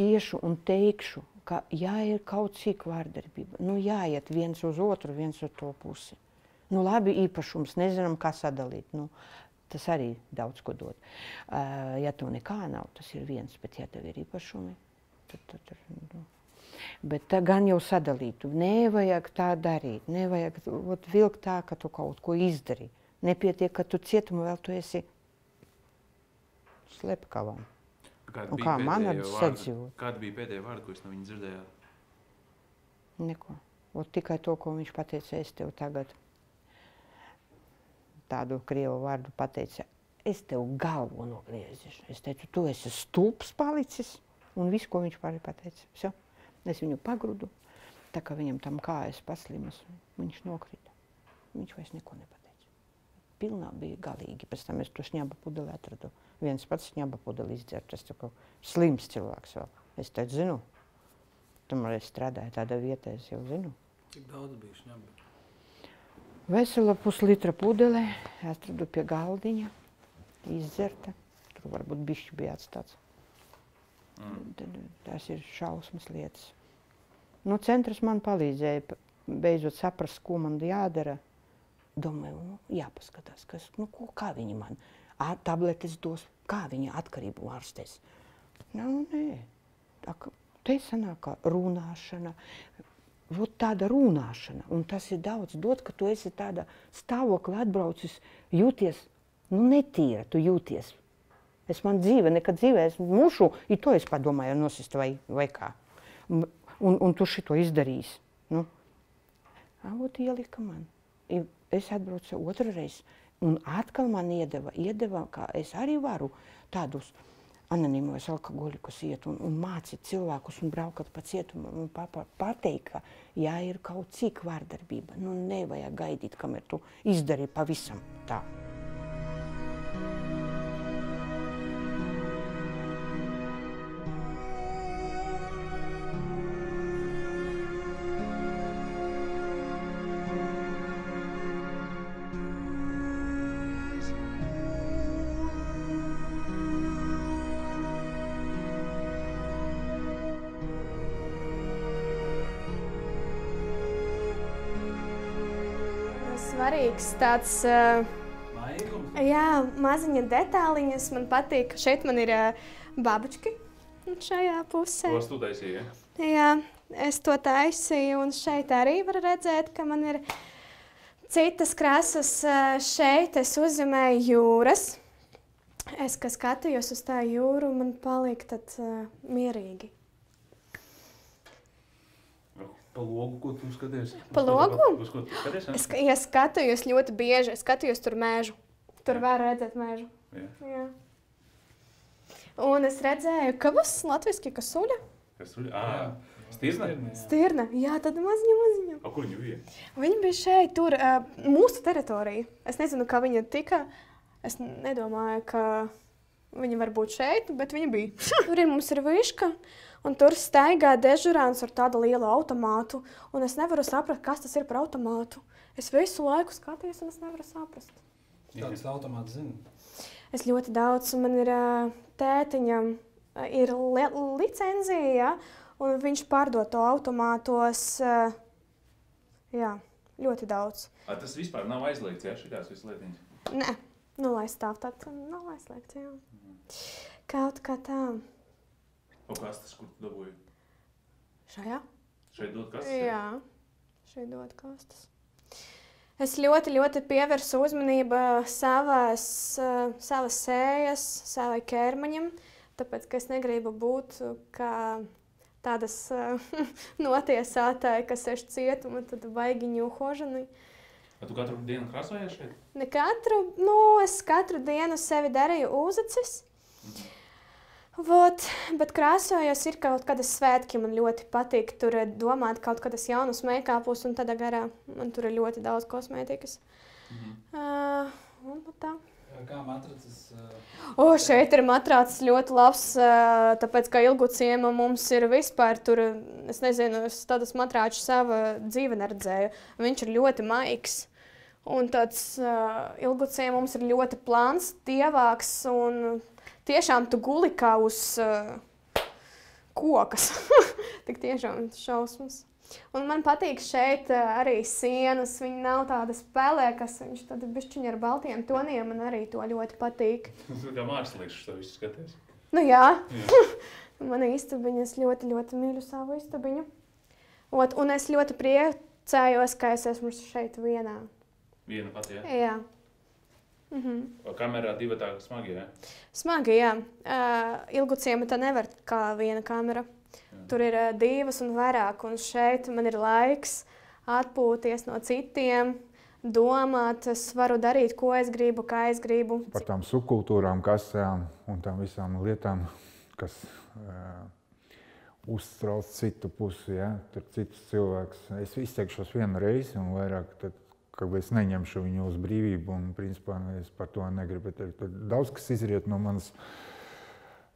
Iešu un teikšu, ka ja ir kaut cik vārdarbība, jāiet viens uz otru, viens uz to pusi. Labi, īpašums, nezinām, kā sadalīt. Tas arī daudz ko dod. Ja tev nekā nav, tas ir viens, bet ja tev ir īpašumi, tad bet tā gan jau sadalītu. Nevajag tā darīt, nevajag vilkt tā, ka tu kaut ko izdari. Nepietiek, ka tu cietumā vēl tu esi slepkavā. Un kā man ar sadzīvot? Kāda bija pēdējā vārda, ko jūs no viņa dzirdējāt? Neko. Tikai to, ko viņš pateica, es tev tagad tādu krievu vārdu pateica, es tev galvu nogriezīšu. Es teicu, tu esi stulbs palicis, un viss, ko viņš pateica. Все. Es viņu pagrudu, tā kā viņam tam kājas paslimas, viņš nokrita. Viņš vairs neko nepateica. Pilnā bija galīgi. Pēc tam es to šņaba pudeli atradu. Viens pats šņaba pudeli izdzert. Tas tā kā slims cilvēks vēl. Es teicu, zinu, tomēr es strādāju tādā vietā, es jau zinu. Cik daudz bija šņaba? Vesela puslitra pudele, atradu pie galdiņa, izdzerta. Tur varbūt bišķi bija atstāts. Tas ir šausmas lietas. Centrs man palīdzēja beidzot saprast, ko man jādara. Domāju, jāpaskatās, kā viņi man tabletes dos, kā viņi atkarību ārstēs. Nē, te sanāk runāšana. Tāda runāšana, un tas ir daudz dot, ka tu esi tāda stāvokli atbraucis, jūties, netīra tu jūties. Man nekad dzīvē, es mušu, i to es padomāju nosist vai kā. Un tu šito izdarīsi. Ielika man. Es atbraucu otru reizi, un atkal man iedeva, ka es arī varu tādus anonīmos alkoholikus iet un mācīt cilvēkus un braukat pa cietumu un pateikt, ka ja ir kaut cik vārdarbība, nevajag gaidīt, kamēr tu izdari pavisam tā. svarīgs tāds, jā, maziņa detāliņas. Man patīk, šeit man ir babučki šajā pusē. To tu taisīji, ja? Jā, es to taisīju, un šeit arī var redzēt, ka man ir citas krāsas. Šeit es uzzīmēju jūras. Es, kad skatījos uz tā jūru, man palika tad mierīgi. Pa logu, ko tu skaties? Pa logu? Uz ko tu skaties? Es skatījos ļoti bieži, es skatījos tur mežu. Tur var redzēt mežu. Jā. Un es redzēju, ka būs latviski kasuļa. Kasuļa? Stirna? Stirna, jā, tāda maziņa. A, kur viņa bija? Viņa bija šeit, tur, mūsu teritorija. Es nezinu, kā viņa tika. Es nedomāju, ka viņa var būt šeit, bet viņa bija. Tur mums ir viška, un tur staigā dežurāns ar tādu lielu automātu. Un es nevaru saprast, kas tas ir par automātu. Es visu laiku skatījos, un es nevaru saprast. Kāds automāts zina? Es ļoti daudz, un man ir tētiņam ir licenzija, ja, un viņš pārdod to automātos, jā, ļoti daudz. Tas vispār nav aizliegts, ja, šitās visu lietiņas? Nē, lai stāv tā, nav aizliegts, jā. Kaut kā tā. O kastes, kur tu dabūji? Šajā? Šeit dod kastes? Jā, šeit dod kastes. Es ļoti pievērsu uzmanību savas sējas, savai ķermeņam, tāpēc, ka es negribu būt kā tādas notiesātāji, kas sēž cietumā, tad baigi ņūhožani. Tu katru dienu krāsojies šeit? Ne katru, es katru dienu sevi darīju uzacis. Bet krāsojos ir kaut kādas svētki, man ļoti patīk tur domāt kaut kādas jaunas meikāpus, un tādā garā man tur ir ļoti daudz kosmētikas. Un tā. Kā matracis? Šeit ir matracis ļoti labs, tāpēc, ka Ilguciema mums ir vispār tur, es nezinu, es tādas matrāču sava dzīve neredzēju. Viņš ir ļoti maigs. Un tāds Ilguciema mums ir ļoti plāns, dievāks, un tiešām tu guli kā uz kokas. Tik tiešām šausmas. Un man patīk šeit arī sienas. Viņi nav tādas pelēkas, viņš tad bišķiņi ar baltiem toniem. Man arī to ļoti patīk. Tu kā mākslinieks šo visu skaties? Nu jā. Mana istabiņa, es ļoti mīļu savu istabiņu. Un es ļoti priecājos, ka es esmu šeit vienā. Viena pati, jā? Jā. Kamerā divatā smagi, jā? Smagi, jā. Ilguciema tā nevar kā viena kamera. Tur ir divas un vairāk, un šeit man ir laiks atpūties no citiem, domāt, es varu darīt, ko es gribu, kā es gribu. Par tām subkultūrām, kasēm un tām visām lietām, kas uztrauc citu pusi, ja? Tur citus cilvēks. Es izteikšos vienu reizi un vairāk tad, ka es neņemšu viņu uz brīvību, un principā es par to negribu teikt. Tad daudz kas izriet no manas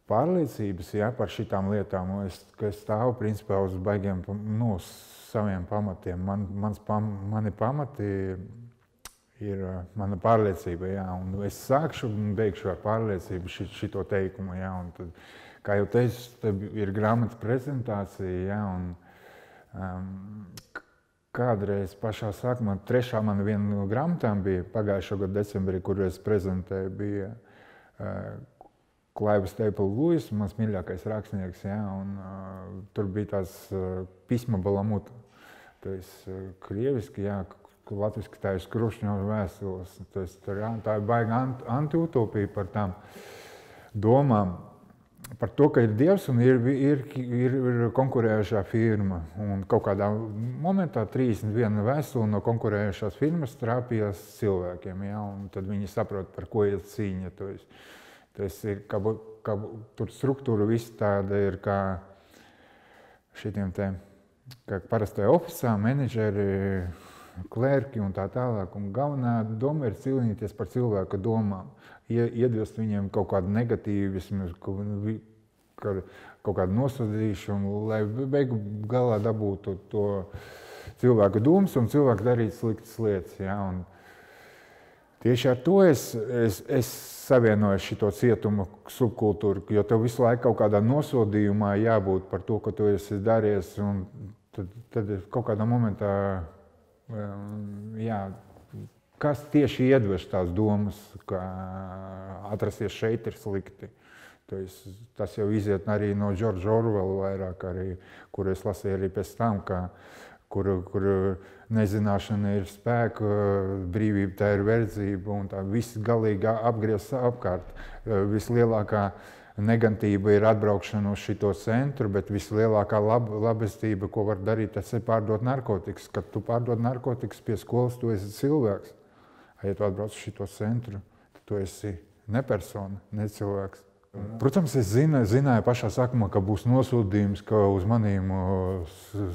pārliecības, ja, par šitām lietām, ka es stāvu principā uz baigiem, saviem pamatiem. Mani pamati ir mana pārliecība, ja, un es sākšu un beigšu ar pārliecību šito teikumu, ja, un tad, kā jau teicu, tad ir grāmatas prezentācija, ja, un kādreiz pašā sākumā, trešā man viena no grāmatām bija pagājušo gadu decembrī, kuru es prezentēju, bija Klaivas Teipel-Lūis, mans mīļākais rakstnieks, ja, un tur bija tās pisma Balamut, krieviski, ja, latviski tā ir Skrušņova vēstules. Tā ir baiga antiutopija par tām domām. Par to, ka ir Dievs un ir konkurējošā firma. Un kaut kādā momentā 31 vēstuli no konkurējošās firmas trāpījās cilvēkiem. Ja? Un tad viņi saprot, par ko ir cīņa. Tas ir, tur struktūra viss tāda ir kā šitiem te, kā parastajā ofisā, menedžeri, klērki un tā tālāk. Un galvenā doma ir cīnīties par cilvēku domām. Iedvest viņiem kaut kādu negatīvismu, kaut kādu nosodīšanu, lai beigu galā dabūtu to cilvēku domas un cilvēku darīt sliktas lietas. Ja? Un tieši ar to es savienoju šito cietumu subkultūru, jo tev visu laiku kaut kādā nosodījumā jābūt par to, ko tu esi darījies, un tad kaut kādā momentā, jā, Kas tieši iedvež tās domas, ka atrasties šeit ir slikti? Tas jau iziet arī no George Orwella vairāk, kur es lasīju arī pēc tam, kur nezināšana ir spēka, brīvība tā ir verdzība un tā viss galīgi apgriezts apkārt. Vislielākā negatīva ir atbraukšana uz šito centru, bet vislielākā labestība, ko var darīt, tas ir pārdot narkotikas. Kad tu pārdod narkotikas pie skolas, tu esi cilvēks. Ja tu atbrauc uz šito centru, tad tu esi ne persona, ne cilvēks. Protams, es zināju pašā sākumā, ka būs nosūdījums, ka uz manīm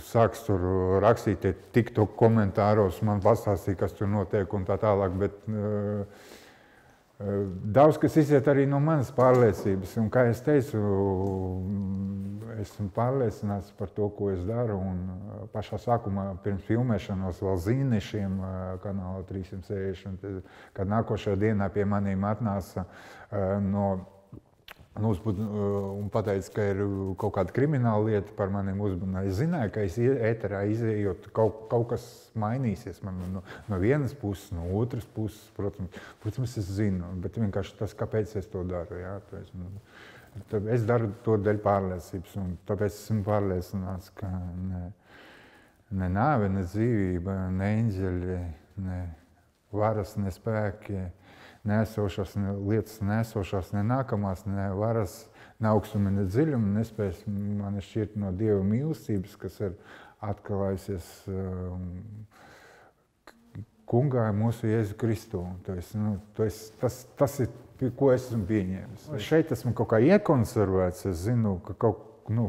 sāks tur rakstīt TikTok komentāros, man pastāstīja, kas tur notiek un tā tālāk, bet daudz kas iziet arī no manas pārliecības. Un, kā es teicu, esmu pārliecināts par to, ko es daru. Un pašā sākumā, pirms filmēšanos, vēl zīniešiem kanāla 360, kad nākošajā dienā pie manīm atnāca un pateica, ka ir kaut kāda krimināla lieta par maniem uzbrukumiem. Es zināju, ka es ēterā izejot, kaut kas mainīsies man no vienas puses, no otras puses. Protams, es zinu, bet vienkārši tas, kāpēc es to daru. Jā, es daru to dēļ pārliecības, un tāpēc esmu pārliecināts, ka ne nāve, ne dzīvība, ne eņģeļi, ne varas, ne spēki, neesošās lietas, neesošās, ne nākamās, ne varas, ne augstumi, ne dziļumi nespēs mani šķirt no Dieva mīlestības, kas ir atklājusies kungā mūsu Jēzu Kristu. Tas ir, ko esmu pieņēmis. Šeit esmu kaut kā iekonservēts, es zinu, ka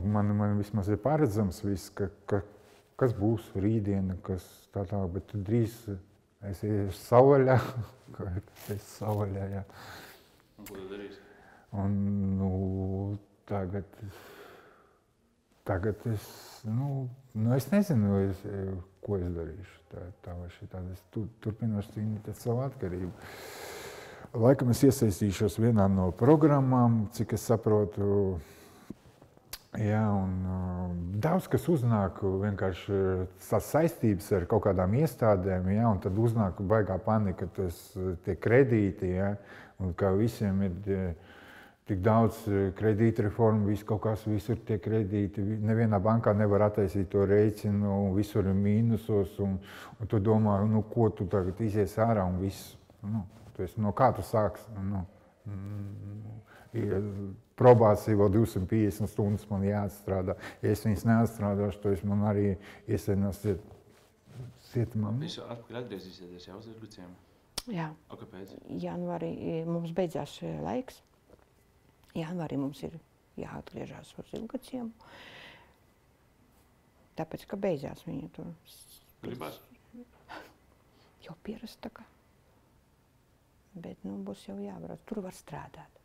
man vismaz ir paredzams viss, kas būs rītdiena, kas tā, bet drīz es iešu savvaļā. Jā. Un ko tu darīsi? Un, tagad es, es nezinu, ko es darīšu. Tā vai šitādi. Es turpināšu cīnīties savu atkarību. Laikam es iesaistīšos vienā no programmām, cik es saprotu. Jā, un daudz kas uznāk vienkārši tās saistības ar kaut kādām iestādēm, jā, un tad uznāk baigā panika, tie kredīti, jā, un kā visiem ir tik daudz kredītreformu, visur tie kredīti, nevienā bankā nevar attaisīt to rēķinu, un visur ir mīnusos, un tu domā, ko tu tagad izies ārā, un viss, no kā tu sāks, probācija vēl 250 stundas man jāatstrādā. Ja es viņas neatstrādāšu, to man arī iesēdinās cietumā. Viņš atpakaļ atgriezīsieties jau uz Zirguciem? Jā. O, kāpēc? Janvārī mums beidzās laiks. Janvārī mums ir jāatgriežās uz Zirguciem. Tāpēc, ka beidzās viņa tur. Gribās? Jau pierast tā kā. Bet, būs jau jābrauc. Tur var strādāt.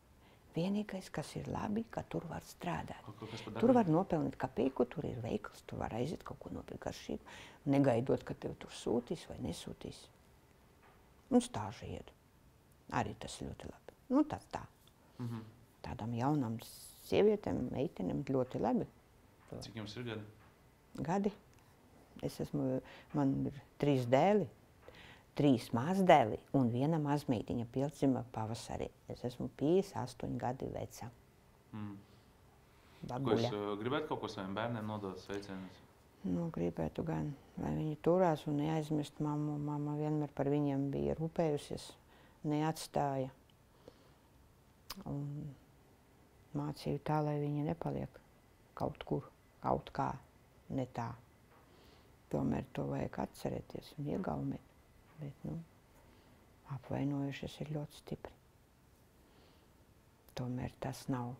Vienīgais, kas ir labi, ka tur var strādāt. Tur var nopelnīt kapeiku, tur ir veikals, tur var aiziet kaut ko nopirkt garšību, negaidot, ka tev tur sūtīs vai nesūtīs. Un stāžu iet. Arī tas ļoti labi. Tas tā. Tādām jaunām sievietēm, meitenēm ļoti labi. Cik jums ir gadi? Gadi. Man ir 3 dēli. 3 mazdēli un 1 mazmeitiņa pildzima pavasarī. Es esmu 58 gadi veca. Babuļa. Ko es gribētu kaut ko saviem bērniem nodot sveicienus? Gribētu gan, lai viņi turās un neaizmirst mammu. Mamma vienmēr par viņiem bija rūpējusies, neatstāja. Un mācīju tā, lai viņi nepaliek kaut kur, kaut kā, ne tā. Tomēr to vajag atcerēties un iegaumēt. Bet, apvainojušies ir ļoti stipri. Tomēr tas nav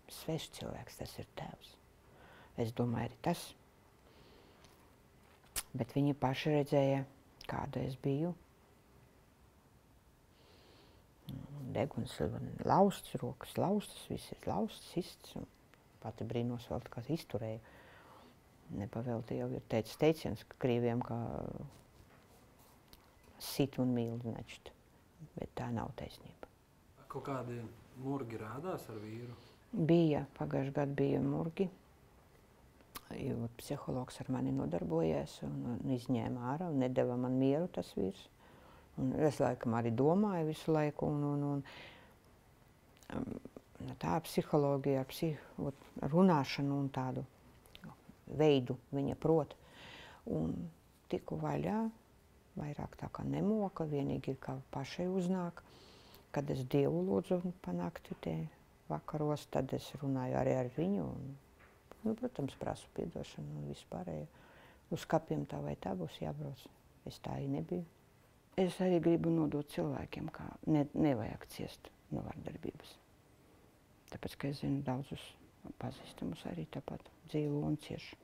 svešs cilvēks, tas ir tēvs. Es domāju, arī tas. Bet viņi paši redzēja, kāda es biju. Deguns lausts, rokas laustas, viss ir lausts, sists. Pati brīnos vēl kā izturēju. Nepavēlti jau ir teicis teiciens krīviem, ka sit un mīl, nečt. Bet tā nav taisnība. Kaut kādi murgi rādās ar vīru? Bija, pagājušajā gadā bija murgi. Jo psihologs ar mani nodarbojies un izņēma ārā un nedeva man mieru tas vīrs. Un es laikam arī domāju visu laiku un tā psiholoģija, runāšanu un tādu veidu viņa prot. Un tiku vaļā, vairāk tā kā nemoka, vienīgi ir kā pašai uznāk. Kad es Dievu lūdzu panākti tie vakaros, tad es runāju arī ar viņu. Un, protams, prasu piedošanu un vispārējo. Uz kapiem tā vai tā būs jābrauc. Es tā arī nebiju. Es arī gribu nodot cilvēkiem, kā nevajag ciest no vardarbības. Tāpēc, ka es zinu daudzus pazīstamus arī tāpat dzīvo un cieši.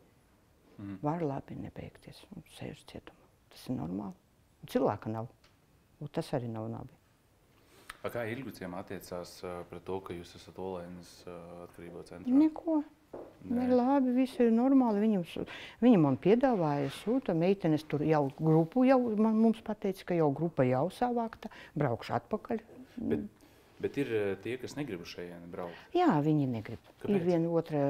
Var labi nebeigties un sēž cietumā. Tas ir normāli. Un cilvēka nav. Un tas arī nav labi. Kā Ilguciem attiecās pret to, ka jūs esat Olēnas atkarībā centrā? Neko. Ir labi, viss ir normāli. Viņi man piedāvāja, sūta meitenes tur jau grupu, mums pateica, ka jau grupa jau savākta, braukšu atpakaļ. Bet ir tie, kas negrib šeit braukt? Jā, viņi negrib. Kāpēc? Ir viena otra,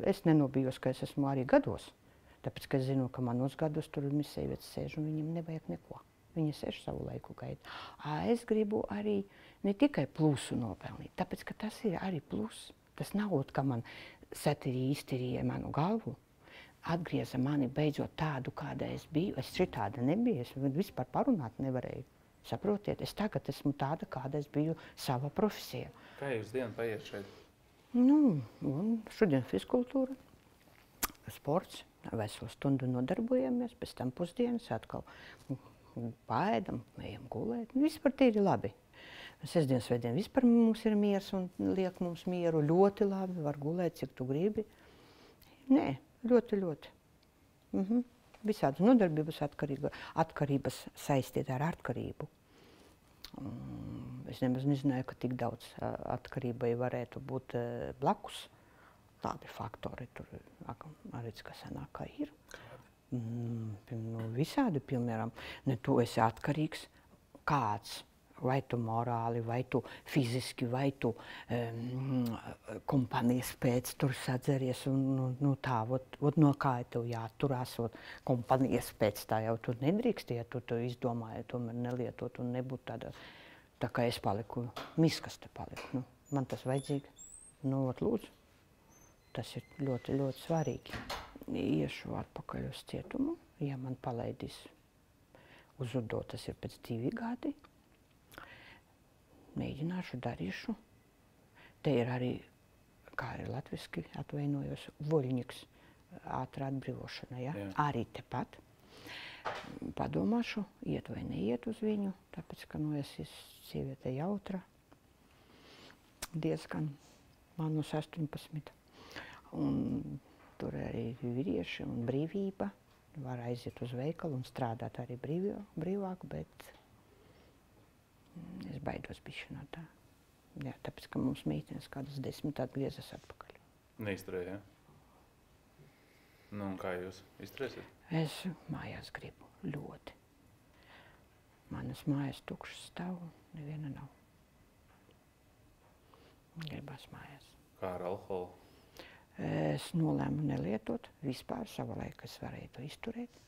es nenobijos, ka es esmu arī gados. Tāpēc, ka es zinu, ka manos gados tur sievietes sēž un viņiem nevajag neko. Viņi sēž savu laiku gaida. Es gribu arī ne tikai plusu nopelnīt, tāpēc, ka tas ir arī plus. Tas nav, ka man iztirīja manu galvu, atgrieza mani beidzot tādu, kāda es biju. Es šitāda nebiju, es vispār parunāt nevarēju. Saprotiet, es tagad esmu tāda, kāda es biju sava profesija. Kā jūs dienu paiet šeit? Šodien fiskultūra, sports, veselu stundu nodarbojamies, pēc tam pusdienas atkal paēdam, ejam gulēt. Vispār tie ir labi. Sestdien, svētdien vispār mums ir miers un liek mums mieru. Ļoti labi, var gulēt, cik tu gribi. Nē, ļoti. Visādas nodarbības atkarības saistīta ar atkarību. Es nemaz nezināju, ka tik daudz atkarībai varētu būt blakus. Tādi faktori tur arī, kas sanāk, kā ir. Visādi, piemēram, tu esi atkarīgs kāds. Vai tu morāli, vai tu fiziski, vai tu kompānijas pēc tur sadzeries un tā, no kā tev jāturās, kompānijas pēc tā jau tu nedrīkst, ja tu izdomāji tomēr nelietot un nebūt tāda, tā kā es paliku, miskaste paliku. Man tas vajadzīgi. Lūdzu, tas ir ļoti, ļoti svarīgi. Iešu atpakaļ uz cietumu, ja man palaidīs uz Udo, tas ir pēc 2 gadi. Mēģināšu, darīšu. Te ir arī, kā ir latviski atvainojos, voļņiks, ātrā atbrīvošana, ja? Jā. Arī tepat. Padomāšu, iet vai neiet uz viņu, tāpēc, ka es esmu sieviete jautra, diezgan, man 18. Un tur arī vīrieši un brīvība, var aiziet uz veikalu un strādāt arī brīvāk, bet es baidos bišķi no tā. Jā, tāpēc, ka mums meitenes kādas 10 atgriezas atpakaļ. Neizturēja, ja? Un kā jūs izturēsiet? Es mājās gribu ļoti. Manas mājas tukšas stāv, neviena nav. Gribas mājās. Kā ar alkoholu? Es nolēmu nelietot. Vispār savu laiku es varēju to izturēt.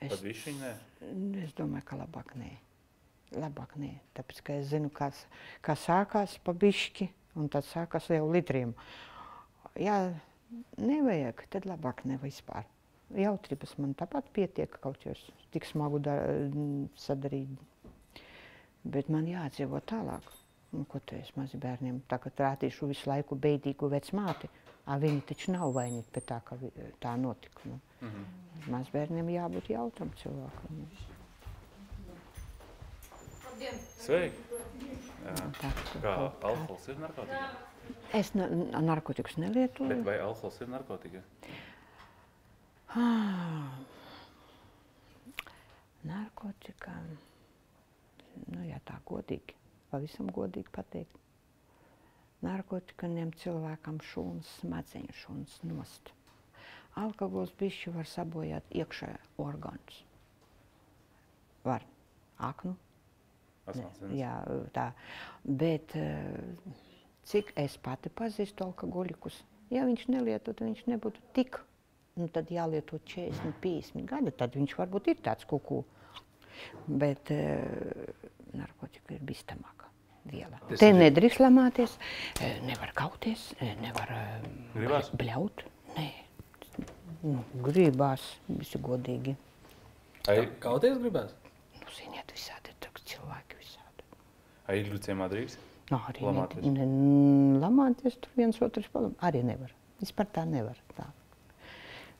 Pat višķiņ nē? Es domāju, ka labāk nē. Labāk nē, tāpēc, ka es zinu, kā sākās pa bišķi, un tad sākās jau litriem. Ja nevajag, tad labāk ne vispār. Jautrības man tāpat pietiek, kaut jau tik smagu sadarīt. Bet man jādzīvo tālāk. Un ko tu esi mazi bērniem? Tagad rādīšu visu laiku beidīgu vecmāti. Viņi taču nav vainīgi pēc tā, ka tā notika. Mazbērniem jābūt jautram cilvēkam. Sveiki! Kā alkohols ir narkotika? Es narkotikas nelietoju. Bet vai alkohols ir narkotika? Narkotika, ja tā godīgi, pavisam godīgi pateikt. Narkotika ņem cilvēkam šūnas, smadzeņu šūnas nost. Alkohols bišķi var sabojāt iekšā orgānus. Var aknu. Jā, tā. Bet cik es pati pazīstu alkoholikus, Ja viņš nelietot, viņš nebūtu tik, nu tad jālietot 40, 50 gadi, tad viņš varbūt ir tāds kuku. Bet narkotika ir bīstamāka viela. Te nedrīkst lamāties, nevar kauties, nevar bļaut. Nē, gribās, visi godīgi. Kauties gribās? Nu, ziniet, visādi, cilvēki visādi. Ilguciemā drīkst? Arī lamāties? Lamāties, tur viens otrs palam. Arī nevar. Vispār tā nevar. Tā.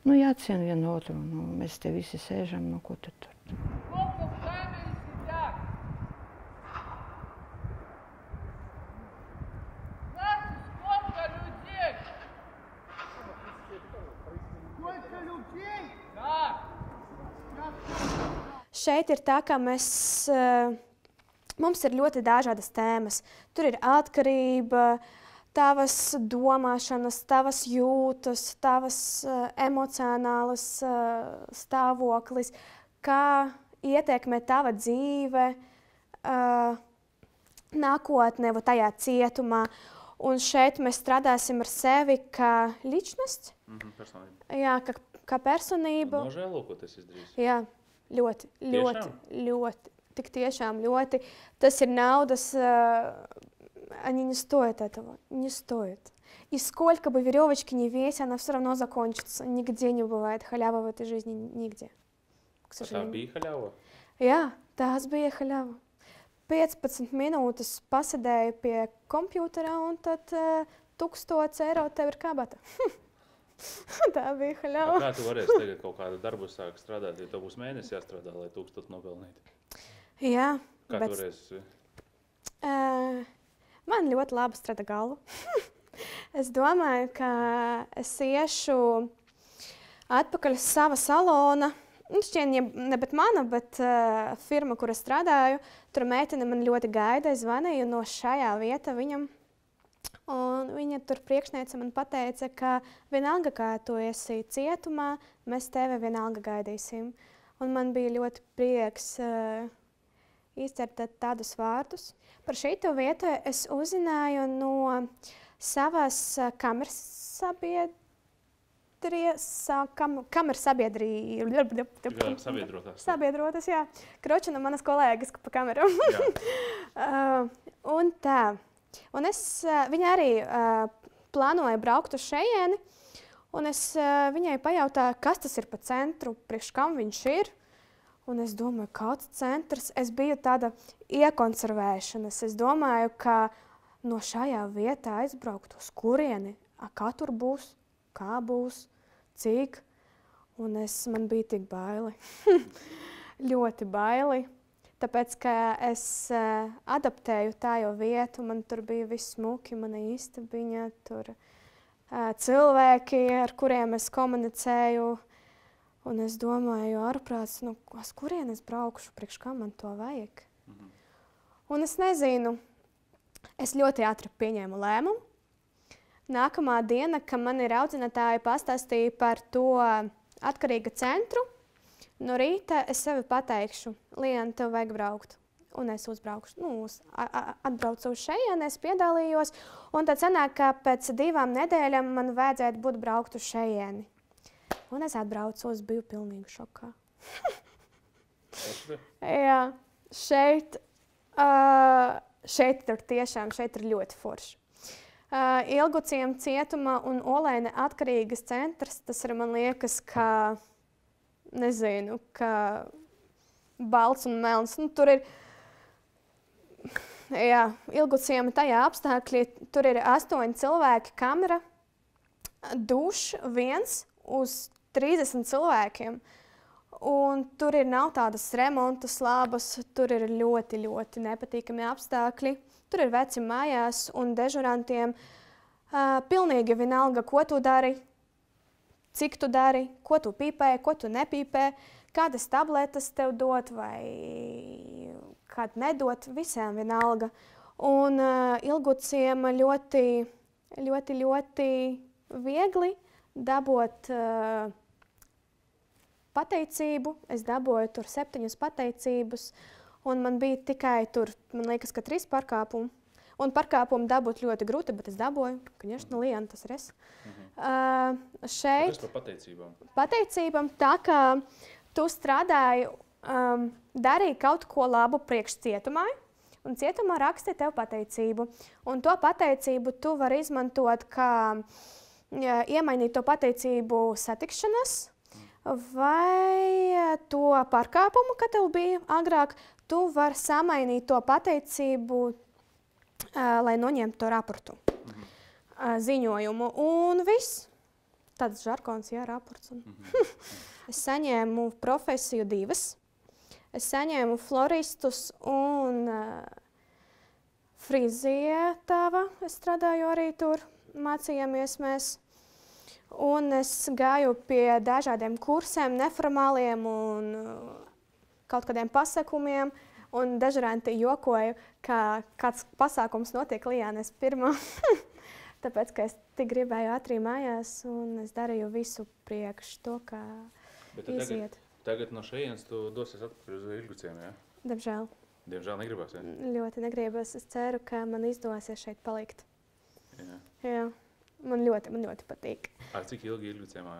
Nu, jācien vienu otru. Nu, mēs te visi sēžam, nu, ko tad tur? Šeit ir tā, ka mums ir ļoti dažādas tēmas. Tur ir atkarība, tavas domāšanas, tavas jūtas, tavas emocionālas stāvoklis, kā ietekmē tava dzīve, nākotnē, tajā cietumā. Un šeit mēs strādāsim ar sevi kā ličnost. Personība. Jā, kā personība. Nožēlo, ko tas izdarīs? Jā. Ļoti. Tik tiešām ļoti. Tas ir naudas, они не стоят этого, не стоят. И сколько бы веревочки не весь, она все равно закончится. Нигде не бывает халявы в этой жизни, нигде. К сожалению. Tā bija haļava? Jā, tās bija haļava. 15 minūtes pasēdēju pie kompjūtera un tad 1000 eiro tev ir kabata. Tā bija haļava. Kā tu varēsi tagad kaut kādu darbu sākt strādāt, ja tev būs mēnesis jāstrādā, lai 1000 nopelnītu? Jā. Kā tu varēsi? Man ļoti labi strādā galva. Es domāju, ka es iešu atpakaļ uz sava salona. Šķien, ne bet mana, bet firma, kur es strādāju, tur meitene man ļoti gaida. Es zvanīju no šajā vieta viņam. Un viņa tur priekšniece man pateica, ka vienalga, kā tu esi cietumā, mēs tevi vienalga gaidīsim. Un man bija ļoti prieks izdzirdēt tādus vārdus. Par šīto vietu es uzzināju no savas kameras sabiedrotas, jā. Kroči no manas kolēgas pa kameram. Un tā. Un viņa arī plānoja braukt uz šejieni, un es viņai pajautāju, kas tas ir pa centru, priekš kam viņš ir. Un es domāju, kāds centrs? Es biju tāda iekonservēšanas. Es domāju, ka no šajā vietā aizbraukt uz kurieni, kā tur būs, kā būs, cik. Un man bija tik baili, ļoti baili. Tāpēc, ka es adaptēju tājo vietu, man tur bija viss smuki, mana istabiņa, tur cilvēki, ar kuriem es komunicēju. Un es domāju, ārprāts, uz kurien es braukšu, priekš kā man to vajag. Un es nezinu, es ļoti ātri pieņēmu lēmumu. Nākamā diena, kad man ir audzinātāji pastāstīja par to atkarīga centru, no rīta es sevi pateikšu, Liana, tev vajag braukt. Un es atbraucu uz šejieni, es piedalījos. Un tad sanāk, ka pēc 2 nedēļām man vajadzētu būt braukt uz šejieni. Un es atbraucu, es biju pilnīgi šokā. Jā, šeit ir ļoti forši. Ilguciema cietuma un Olēne atkarīgas centrs, tas ir, man liekas, kā, nezinu, kā balts un melns. Tur ir, jā, Ilguciema tajā apstākļi, tur ir 8 cilvēki kamera, dušs 1 uz 30 cilvēkiem. Un tur nav tādas remontas labas, tur ir ļoti, ļoti nepatīkami apstākļi. Tur ir veci mājās un dežurantiem pilnīgi vienalga, ko tu dari, cik tu dari, ko tu pīpē, ko tu nepīpē, kādas tabletes tev dot vai kādu nedot, visiem vienalga. Un Ilguciema ļoti, ļoti, ļoti viegli dabūt pateicību. Es dabūju tur 7 pateicības, un man bija tikai tur, man liekas, ka 3 pārkāpumi. Un pārkāpumu dabūt ļoti grūti, bet es dabūju. Конечно, Liana, tas ir es. Šeit Kas par pateicībām? Pateicībām tā, ka tu strādāji, darīji kaut ko labu priekš cietumai, un cietumā rakstīja tev pateicību. Un to pateicību tu vari izmantot, kā iemainīt to pateicību satikšanas, vai to pārkāpumu, ka tev bija agrāk, tu vari samainīt to pateicību, lai noņemtu to raportu, ziņojumu. Un viss. Tāds žargons, jā, raports. Es saņēmu profesiju 2. Es saņēmu floristus un frizietava. Es strādāju arī tur, mācījāmies mēs. Un es gāju pie dažādiem kursiem, neformāliem un kaut kādiem pasākumiem. Un dažreiz jokoju, ka kāds pasākums notiek Lijānes pirmā. Tāpēc, ka es tik gribēju ātri mājās, un es darīju visu priekš to, kā iziet. Tagad no šejienes tu dosies atpakaļ uz Ilguciem, jā? Diemžēl. Diemžēl negribas, jā? Ļoti negribas. Es ceru, ka man izdosies šeit palikt. Jā. Jā. Man ļoti patīk. Ar cik ilgi Ilguciem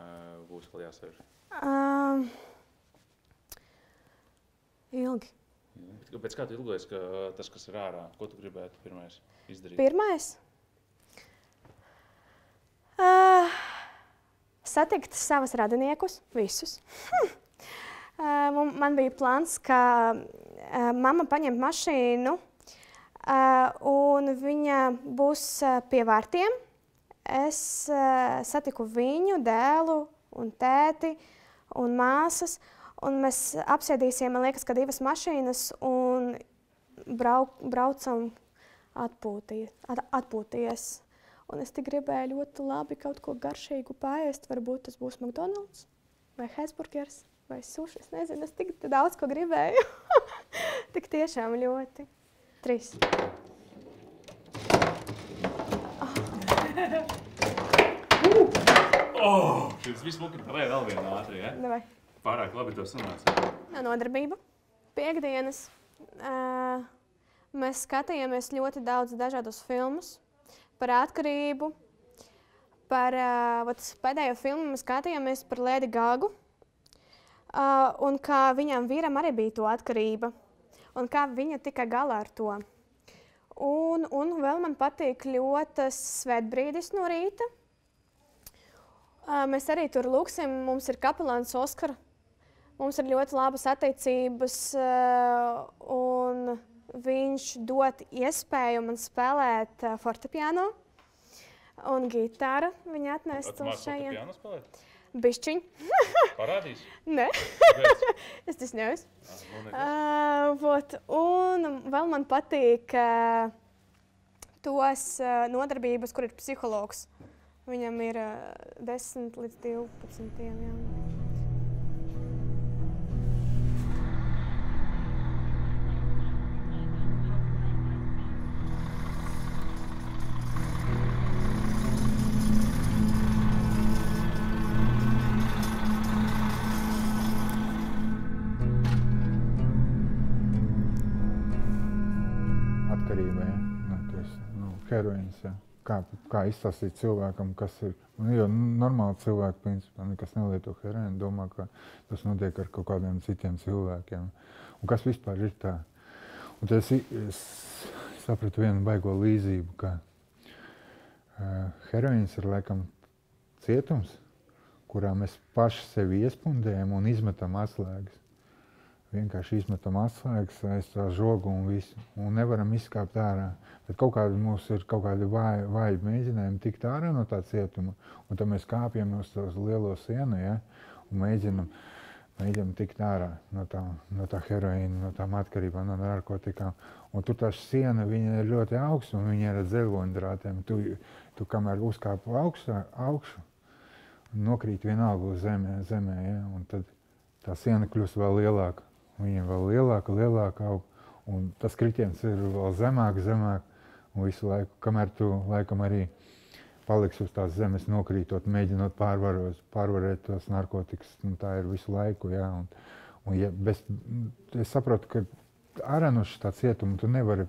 būs vēl jāsēž? Ilgi. Pēc kā tu ilgojies, ka tas, kas ir ārā, ko tu gribētu pirmais izdarīt? Pirmais? Satikt savus radiniekus, visus. Man bija plāns, ka mamma paņem mašīnu un viņa būs pie vārtiem. Es satiku viņu, dēlu un tēti un māsas. Un mēs apsēdīsim, man liekas, ka 2 mašīnas un braucam atpūties. Un es tik gribēju ļoti labi kaut ko garšīgu paēst. Varbūt tas būs McDonald's vai Hesburgers vai suši. Es nezinu, es tik daudz ko gribēju. Tik tiešām ļoti. 3. Šis viss muki vai vēl viena ātri, ja? Davai. Pārāk labi to sanāca. Nodarbība. Piektdienas. Mēs skatījāmies ļoti daudz dažādus filmus par atkarību. Pēdējo filmu mēs skatījāmies par Lady Gagu. Un kā viņam vīram arī bija to atkarība. Un kā viņa tika galā ar to. Un vēl man patīk ļoti Svētbrīdis no rīta. Mēs arī tur lūksim. Mums ir kapelāns Oskar. Mums ir ļoti labas attiecības, un viņš dod iespēju man spēlēt fortepiano un gitāru. Viņa atnesta uz šajien. Fortepiano spēlēt? Bišķiņ. Parādīs? Nē. Es tas nevis. Un vēl man patīk tos nodarbības, kur ir psihologs. Viņam ir 10 līdz 12. Jā. Atkarība, heroīns, ja. Kā izstāstīt cilvēkam, kas ir, jo normāli cilvēki, principā, nekas nelieto heroīnu, domā, ka tas notiek ar kaut kādiem citiem cilvēkiem. Un kas vispār ir tā? Un tad es sapratu vienu baigo līdzību, ka heroīns ir laikam cietums, kurā mēs paši sevi iespundējam un izmetam atslēgas. Vienkārši izmetam atslēgas aiz tā žogu un visu, un nevaram izkāpt ārā. Bet mums ir kaut kādi vāji mēģinājumi tikt ārā no tā cietuma, un tad mēs kāpjam uz to lielo sienu, ja, un mēģinam tikt ārā no tā heroīna, no tām atkarībām, no narkotikām. Un tur tā siena, viņa ir ļoti augsta, un viņa ir ar dzeļvoņdrātiem. Tu kamēr uzkāp augšu, nokrīt vienalga uz zemē, ja, un tad tā siena kļūst vēl lielāka. Viņa vēl lielāka aug, un tas kritiens ir vēl zemāk, un visu laiku, kamēr tu laikam arī paliksi uz tās zemes nokrītot, mēģinot pārvarēt tos narkotikas, un tā ir visu laiku, jā. Es saprotu, ka ārā no šitā cietuma tu nevari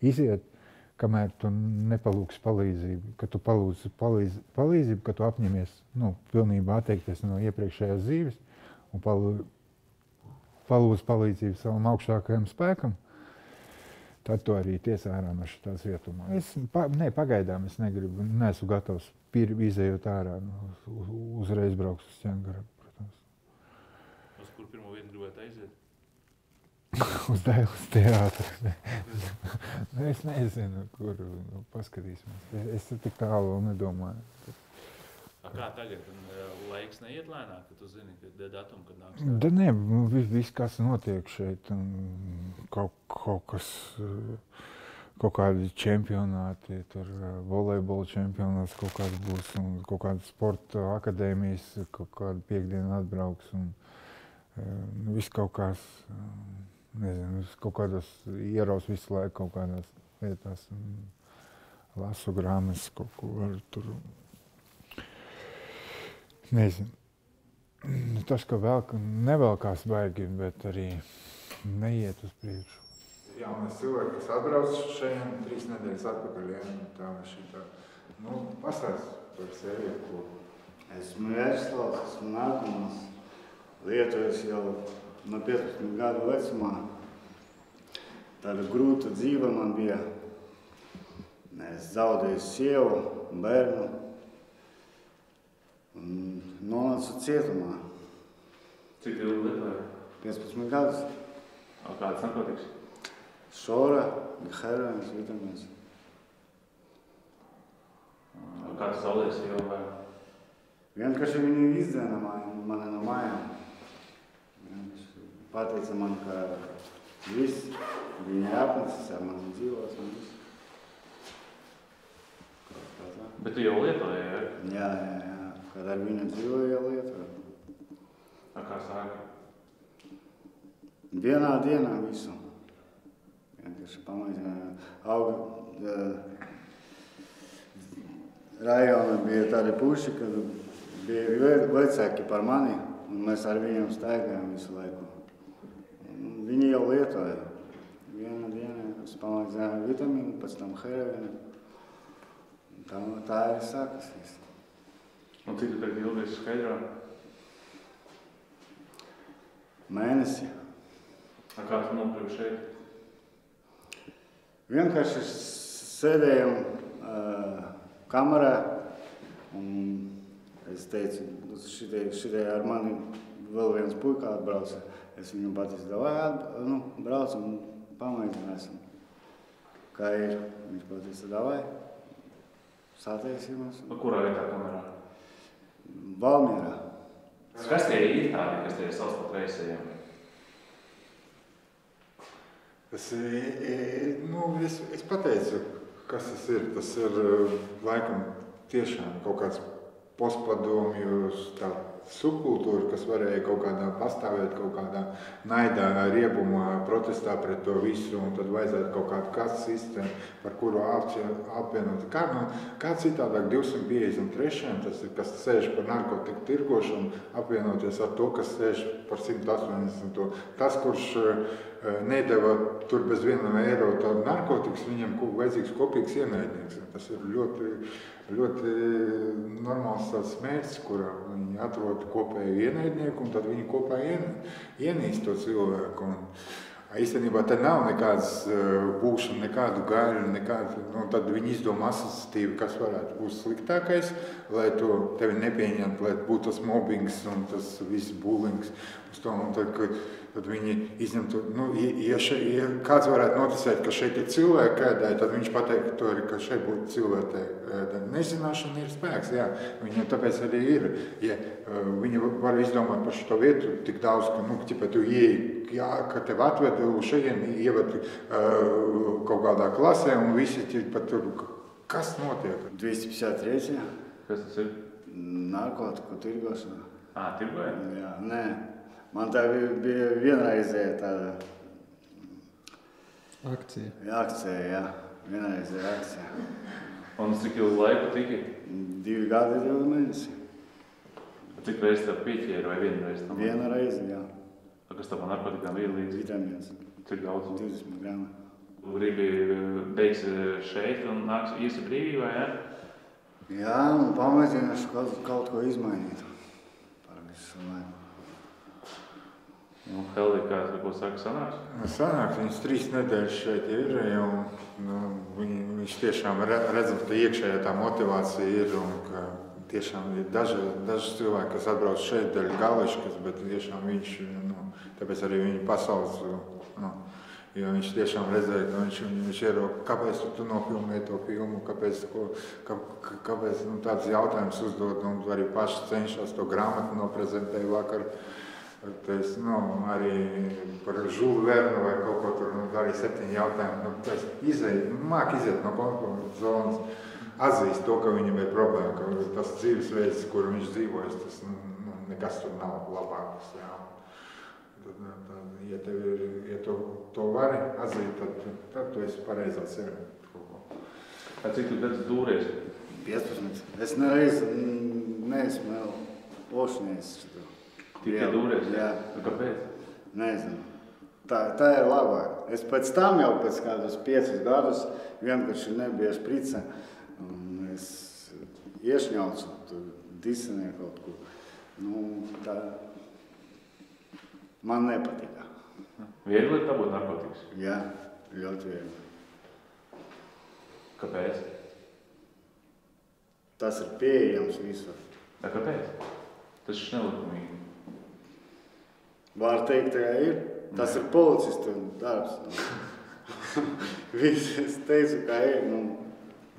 iziet, kamēr tu nepalūksi palīdzību, ka tu palūdzi palīdzību, ka tu apņemies pilnībā atteikties no iepriekšējās dzīves un palūdzi palīdzību savam augstākajam spēkam, tad tu arī tiec ārā no šitās vietumā. Pagaidām es negribu, neesmu gatavs izējot ārā, uzreiz brauks uz ķengara, protams. Uz kur pirmo vietu gribētu aiziet? Uz Dailes teātru. Es nezinu, kur paskatīsimies. Es tik tālu nedomāju. Kā tagad? Laiks neiet lēnāk, ka tu zini, ka datumi, kad nāks? Da nē, viss, kas notiek šeit, kaut kas, kaut kādi čempionāti, tur volejbola čempionāts kaut kāds būs, un kaut kādas sporta akadēmijas, kaut kāda piekdiena atbrauks, un viss kaut kāds, nezinu, kaut kādas ieraus visu laiku kaut kādās lietās, lasu grāmatas, kaut ko var tur, nezinu. Tas, ka nevelkās baigi, bet arī neiet uz priekšu. Jaunais cilvēki, kas atbrauc šeit 3 nedēļas atpakaļ, tā šitā. Pastāst par sevi, ko. Esmu Vēršslavs, esmu nākamās. Lietuvas jau no 15 gadu vecumā. Tāda grūta dzīve man bija. Es zaudēju sievu, bērnu un nonācu cietumā. Cik ilgi lietoja? 15 gadus. Kādas narkotikas? Šora, heroīns, vitamīns. Kā tu zaudēji sievu vai? Vienkārši viņi izdzēna mani no mājām. Pateica man, ka viss, viņi apnesis ar mani dzīvos un viss. Bet tu jau lietoji, ja? Jā. Kad ar viņu dzīvoju, jau lietoju. Kā sāka? Vienā dienā visu. Vienkārši pamēģināju. Rajona bija tādi puši, kad bija vecāki par mani, un mēs ar viņiem staigājām visu laiku. Viņi jau lietoja. Vienā dienā es pamēģināju vitamīnu, pēc tam heroīnu. Tā arī sākas viss. Un cik tu tagad ilgi esi skaidrā? Mēnesi. Kā tu nokļuvi šeit? Vienkārši sēdējām kamerā, un es teicu, šitai ar mani vēl viens puika atbrauca. Es viņam pateicu, davai, braucam un pamēģināsim. Kā ir? Viņš pateica, davai, sataisīsimies. Kurā vietā kamerā? Valmierā. Kas tie ir tādi, kas tie sauc par reisējiem? Es pateicu, kas tas ir. Tas ir laikam tiešām kaut kāds postpadomjus subkultūra, kas varēja kaut kādā pastāvēt, kaut kādā naidā, riebumā, protestā pret to visu, un tad vajadzētu kaut kādu kastes sistēmu, par kuru apvienot. Kā citādāk 253, tas ir, kas sēž par narkotiku tirgošanu, apvienoties ar to, kas sēž par 180. Tas, kurš nedeva tur bez €1 tādu narkotikas, viņam vajadzīgs kopīgs ienaidnieks. Tas ir ļoti normāls tāds mērķis, kurā viņi atrod kopēju ienaidnieku, un tad viņi kopā ienīst to cilvēku. Un īstenībā te nav nekādas būšana, nekādu gaļu, tad viņi izdomā asociatīvi, kas varētu būt sliktākais, lai to tevi nepieņemtu, lai būtu tas mobbings un tas viss bulings uz to. Un tad viņi izņemtu, ja kāds varētu noticēt, ka šeit ir cilvēki ēdēji, tad viņš pateikt to arī, ka šeit būtu cilvēki ēdēji. Nezināšana ir spēks, jā. Viņam tāpēc arī ir. Ja viņi var izdomāt par šo vietu tik daudz, ka, tu ieej, ka tev atved uz šeit, ieved kaut kādā klasē un visi pat tur, kas notiek? 253. Kas tas ir? Narkotiku tirgošana. Tirgoja? Jā, nē. Man tā bija vienreizēja tāda akcija. Akcija, jā. Vienreizēja akcija. Un cik ilgu laiku tiki? 2 gadi, 2 mēnesi. Cik reizes tev pieķēra vai vienreiz? Viena reize, jā. Kas tev par narkotikām ir līdz? Vitamīns. Cik daudz? 20 grami. Gribi beigsi šeit un iesi brīvībā, ja? Jā, un pamēģināšu kaut ko izmainīt par visu laiku. Nu, Helvi, kā ko saka, sanāks? Sanāks, viņas 3 nedēļas šeit ir, un viņš tiešām redzam, ka iekšējā tā motivācija ir, un ka tiešām ir daži cilvēki, kas atbrauc šeit dēļ Gališkas, bet tiešām viņš, tāpēc arī viņa pasaules, jo viņš tiešām redzēja, ka viņš ierauga, kāpēc tu nofilmēji to filmu, kāpēc tāds jautājums uzdod, un arī paši cenšas to grāmatu noprezentēja vakar. Arī par Žulu Vernu vai kaut ko tur, arī 7 jautājumi. Māk iziet no komforta zonas, atzīst to, ka viņam ir problēma, ka tas dzīvesveids, kur viņš dzīvojas, tas nekas tur nav labāks. Ja to vari atzīt, tad tu esi pareizā ceļā. Cik tu gadus dūries? 15. Es nereiz neesmu vēl ošņies. Tikai dūries? Jā. Kāpēc? Nezinu. Tā ir labāk. Es pēc tam jau pēc kādus 5 gadus vienkārši nebija šprice. Es iešņaucu, tur disenē kaut ko. Tā man nepatika. Viegli tā būt narkotikas? Jā, ļoti viegli. Kāpēc? Tas ir pieejams visur. Kāpēc? Tas ir nelikumīgi. Var teikt, ka ir. Tas ir policista darbs. Es teicu, ka ir.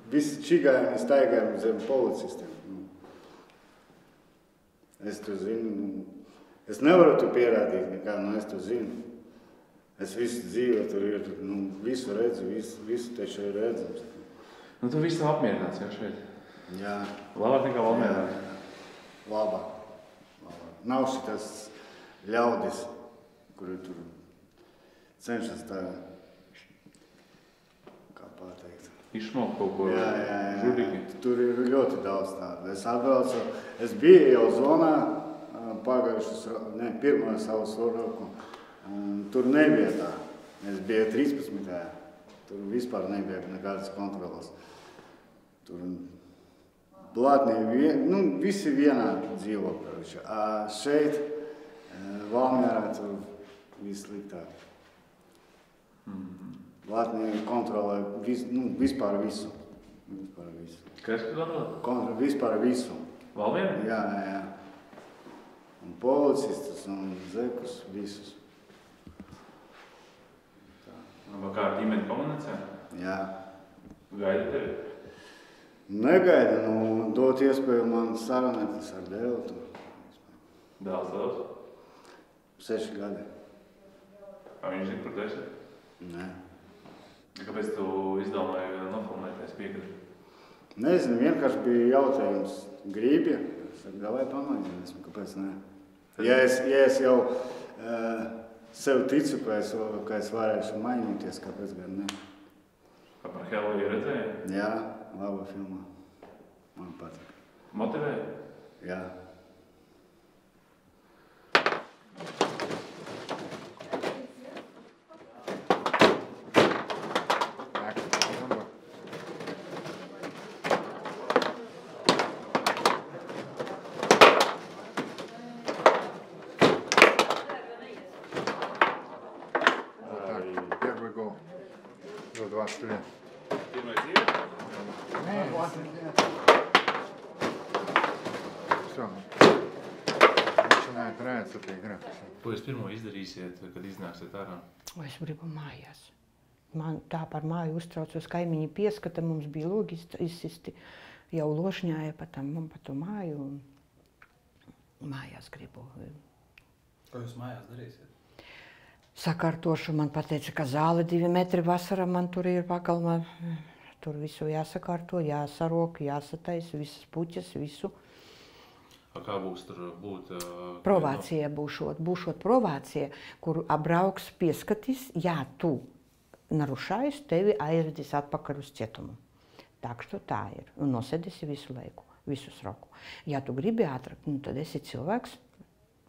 Visi čigājumi staigājumi zem policistiem. Es to zinu. Es nevaru to pierādīt nekā, es to zinu. Es visu dzīvi tur ir, visu redzu, visu taču ir redzams. Tu visu apmierināts jau šeit? Jā. Labāk nekā Valmierā? Labāk. Nav šitas ļaudis, kuri tur cenšas tā, kā pateikt. Izšmok kaut ko žurīgi? Tur ir ļoti daudz tādu. Es atbraucu, es biju jau zonā pirmo savu roku. Tur nebija tā. Es biju 13. Tur vispār nebija nekādas kontrolas. Tur blātnī, visi vienā dzīvo. Šeit, Valmierā, tur viss sliktāk. Blātnī kontrolē vispār visu. Kas tu kontrolē? Vispār visu. Valmierā? Jā. Un policistus un zekus visus. Kā ar ģimeni komunicē? Jā. Gaida tevi? Negaida, dot iespēju man sarunēties ar dēlu. Dēls liels? 6 gadi. Viņš zina, kur tu esi? Nē. Kāpēc tu izdomāji nofilmēties piekrist? Nezinu, vienkārši bija jautājums. Gribi? Es saku, davai pamēģināsim, kāpēc nē. Ja es jau sev ticu, ka es varēšu mainīties, kāpēc gan ne. Kā par Helvi redzēji? Jā, laba filmā. Man patīk. Motivēja? Jā. Ko jūs pirmo izdarīsiet, kad iznāksiet ārā? Es gribu mājās. Man tā par māju uztraucos, kaimiņi pieskata, mums bija logi izsisti, jau lošņāja pa to māju un mājās gribu. Ko jūs mājās darīsiet? Sakārtošu, man pateica, ka zāle 2 metri vasarā man tur ir pagalmā. Tur visu jāsakārto, jāsarok, jāsataisa, visas puķes, visu. Kā būs tur būt? Provācija būšot provācija, kuru apbrauks pieskatīs, ja tu narušājis, tevi aizvedīs atpakaļ uz cietumu. Так что tā ir. Un nosēdēsi visu laiku, visu sroku. Ja tu gribi atrakt, tad esi cilvēks,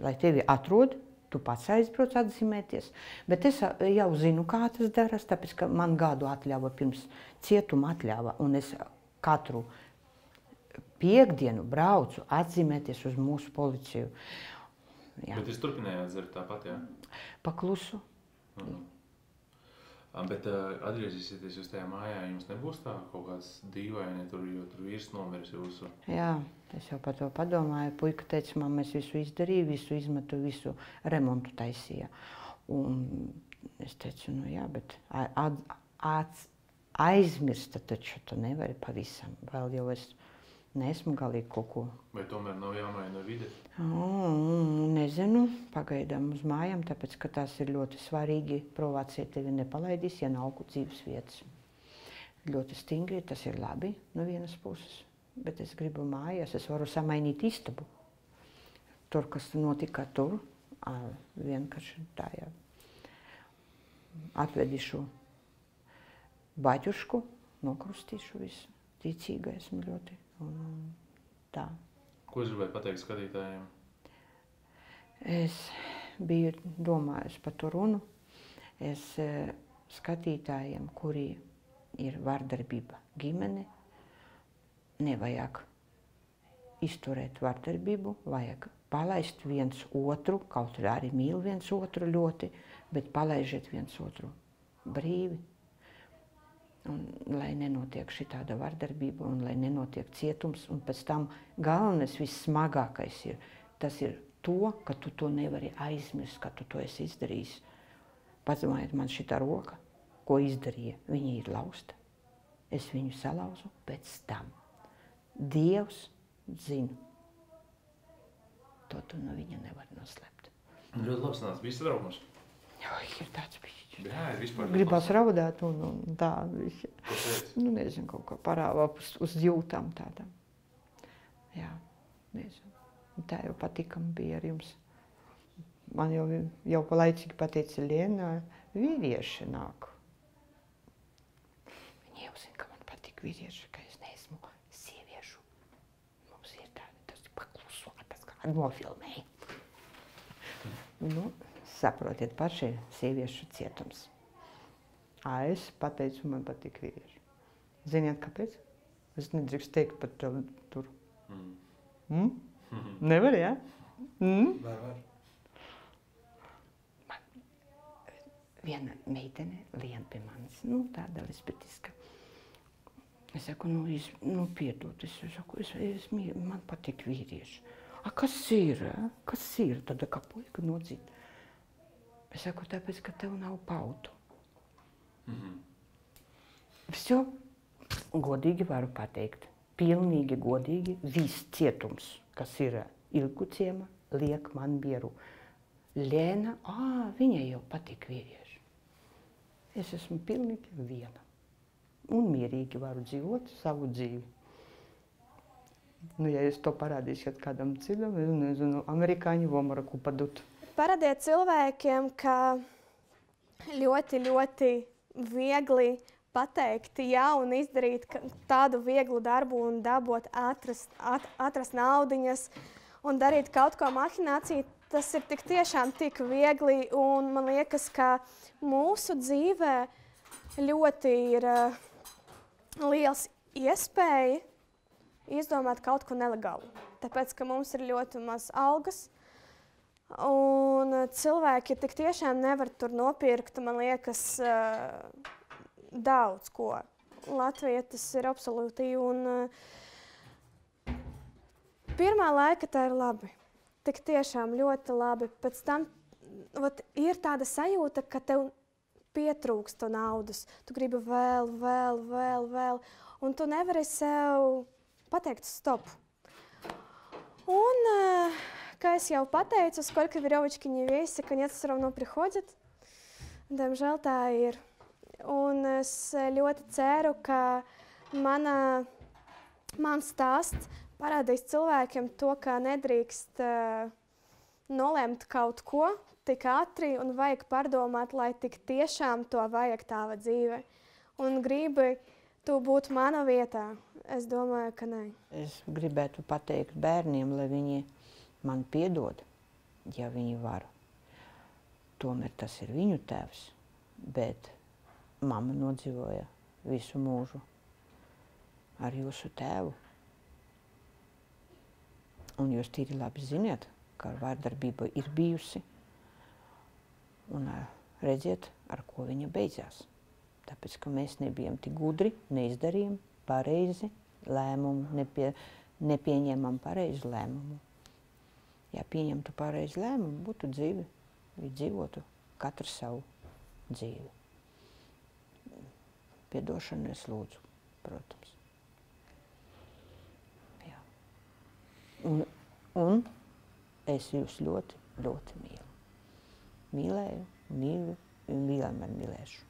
lai tevi atrod, tu pats aizbrauc atzīmēties, bet es jau zinu, kā tas daras, tāpēc, ka man gadu atļāva pirms cietuma atļāva, un es katru piekdienu braucu atzīmēties uz mūsu policiju. Jā. Bet jūs turpinājāt dzert tāpat, jā? Paklusu. Bet atgriezīsieties jūs tajā mājā, jums nebūs tā kaut kāds dīvaini, jo tur vīrs nomirs jūsu? Jā, es jau par to padomāju. Puika teica, mamma, es visu izdarīju, visu izmetu, visu remontu taisīja. Un es teicu, nu jā, bet aizmirsta taču tu nevari pavisam. Vēl jau es neesmu galīgi kaut ko. Vai tomēr nav jāmaina vide? Nezinu, pagaidām uz mājām, tāpēc, ka tās ir ļoti svarīgi. Provācija tevi nepalaidīs, ja nav dzīves vietas. Ļoti stingri, tas ir labi no vienas puses, bet es gribu mājās, es varu samainīt istabu. Tur, kas notika tur, vienkārši tā, jā. Atvedīšu baļušku, nokrustīšu visu. Ticīga esmu ļoti. Tā. Ko es gribēju pateikt skatītājiem? Es biju domājusi par to runu. Es skatītājiem, kuri ir vardarbība ģimene, nevajag izturēt vardarbību, vajag palaist viens otru, kaut arī mīl viens otru ļoti, bet palaižiet viens otru brīvi. Un, lai nenotiek šitāda vardarbība un lai nenotiek cietums. Un pēc tam galvenais, vissmagākais ir, tas ir to, ka tu to nevari aizmirst, ka tu to esi izdarījis. Padomājiet, man šitā roka, ko izdarīja, viņa ir lausta. Es viņu salauzu pēc tam. Dievs zina. To tu no viņa nevari noslēpt. Ļoti labs nāc, bija satraukums. Jā, ir tāds bijis. Jā, ir vispār. Gribās raudāt un tā. Ko teici? Nu, nezinu, kaut kā parāvā uz jūtām tādām. Jā, nezinu. Tā jau patikami bija ar jums. Man jau pa laicīgi pateica Liena, vīrieši nāk. Viņi jau zina, ka man patīk vīrieši, ka es neesmu sieviešu. Mums ir tādi, tas pakluso, tas kā nofilmēja. Nu, saprotiet, paši sieviešu cietums. Es pateicu, man patīk vīrieši. Ziniet, kāpēc? Es nedrīkst teikt par tevi tur. Nevar, jā? Var. Viena meitene lien pie manis, nu, tāda lesbetiska. Es saku, piedod, es saku, man patīk vīrieši. Kas ir? Kas ir? Tad kā puika nodzīt. Es saku, tāpēc, ka tev nav pautu. Visu godīgi varu pateikt. Pilnīgi godīgi. Viss cietums, kas ir Ilguciema, liek man mieru. Lēna, viņai jau patīk vīrieši. Es esmu pilnīgi viena. Un mierīgi varu dzīvot savu dzīvi. Nu, ja es to parādīšu kādam citam, es nezinu, amerikāņi v omraku padut. Parādiet cilvēkiem, ka ļoti, ļoti viegli pateikt jā un izdarīt tādu vieglu darbu un dabūt atrast naudiņas un darīt kaut ko mahināciju. Tas ir tik tiešām tik viegli un man liekas, ka mūsu dzīvē ļoti ir liels iespēja izdomāt kaut ko nelegālu. Tāpēc, ka mums ir ļoti maz algas. Un cilvēki tik tiešām nevar tur nopirkt, man liekas, daudz ko. Latvijā tas ir absolūti. Un pirmā laika tā ir labi. Tik tiešām ļoti labi. Pēc tam ir tāda sajūta, ka tev pietrūkst to naudas. Tu gribi vēl. Un tu nevari sev pateikt stop. Un как я pateicu, сколько веревочки не весит, конец все равно приходит. Diemžēl tā ir. Un es ļoti ceru, ka mans stāsts parādīs cilvēkiem to, ka nedrīkst nolemt kaut ko tik ātri un vajag pārdomāt, lai tik tiešām to vajag tava dzīve. Un gribi tu būt mana vietā? Es domāju, ka nē. Es gribētu pateikt bērniem, lai viņi man piedod, ja viņi var. tomēr tas ir viņu tēvs, bet mamma nodzīvoja visu mūžu ar jūsu tēvu. Un jūs tīri labi ziniet, ka vārdarbība ir bijusi. Un redziet, ar ko viņa beidzās. Tāpēc, ka mēs nebijām tik gudri, neizdarījām pareizi lēmumu, nepieņēmām pareizu lēmumu. Ja pieņemtu pareizu lēmumu, būtu dzīve, dzīvotu katru savu dzīvi. Piedošanu es lūdzu, protams. Jā. Un es jūs ļoti, ļoti mīlu. Mīlēju, mīlu un vienmēr mīlēšu.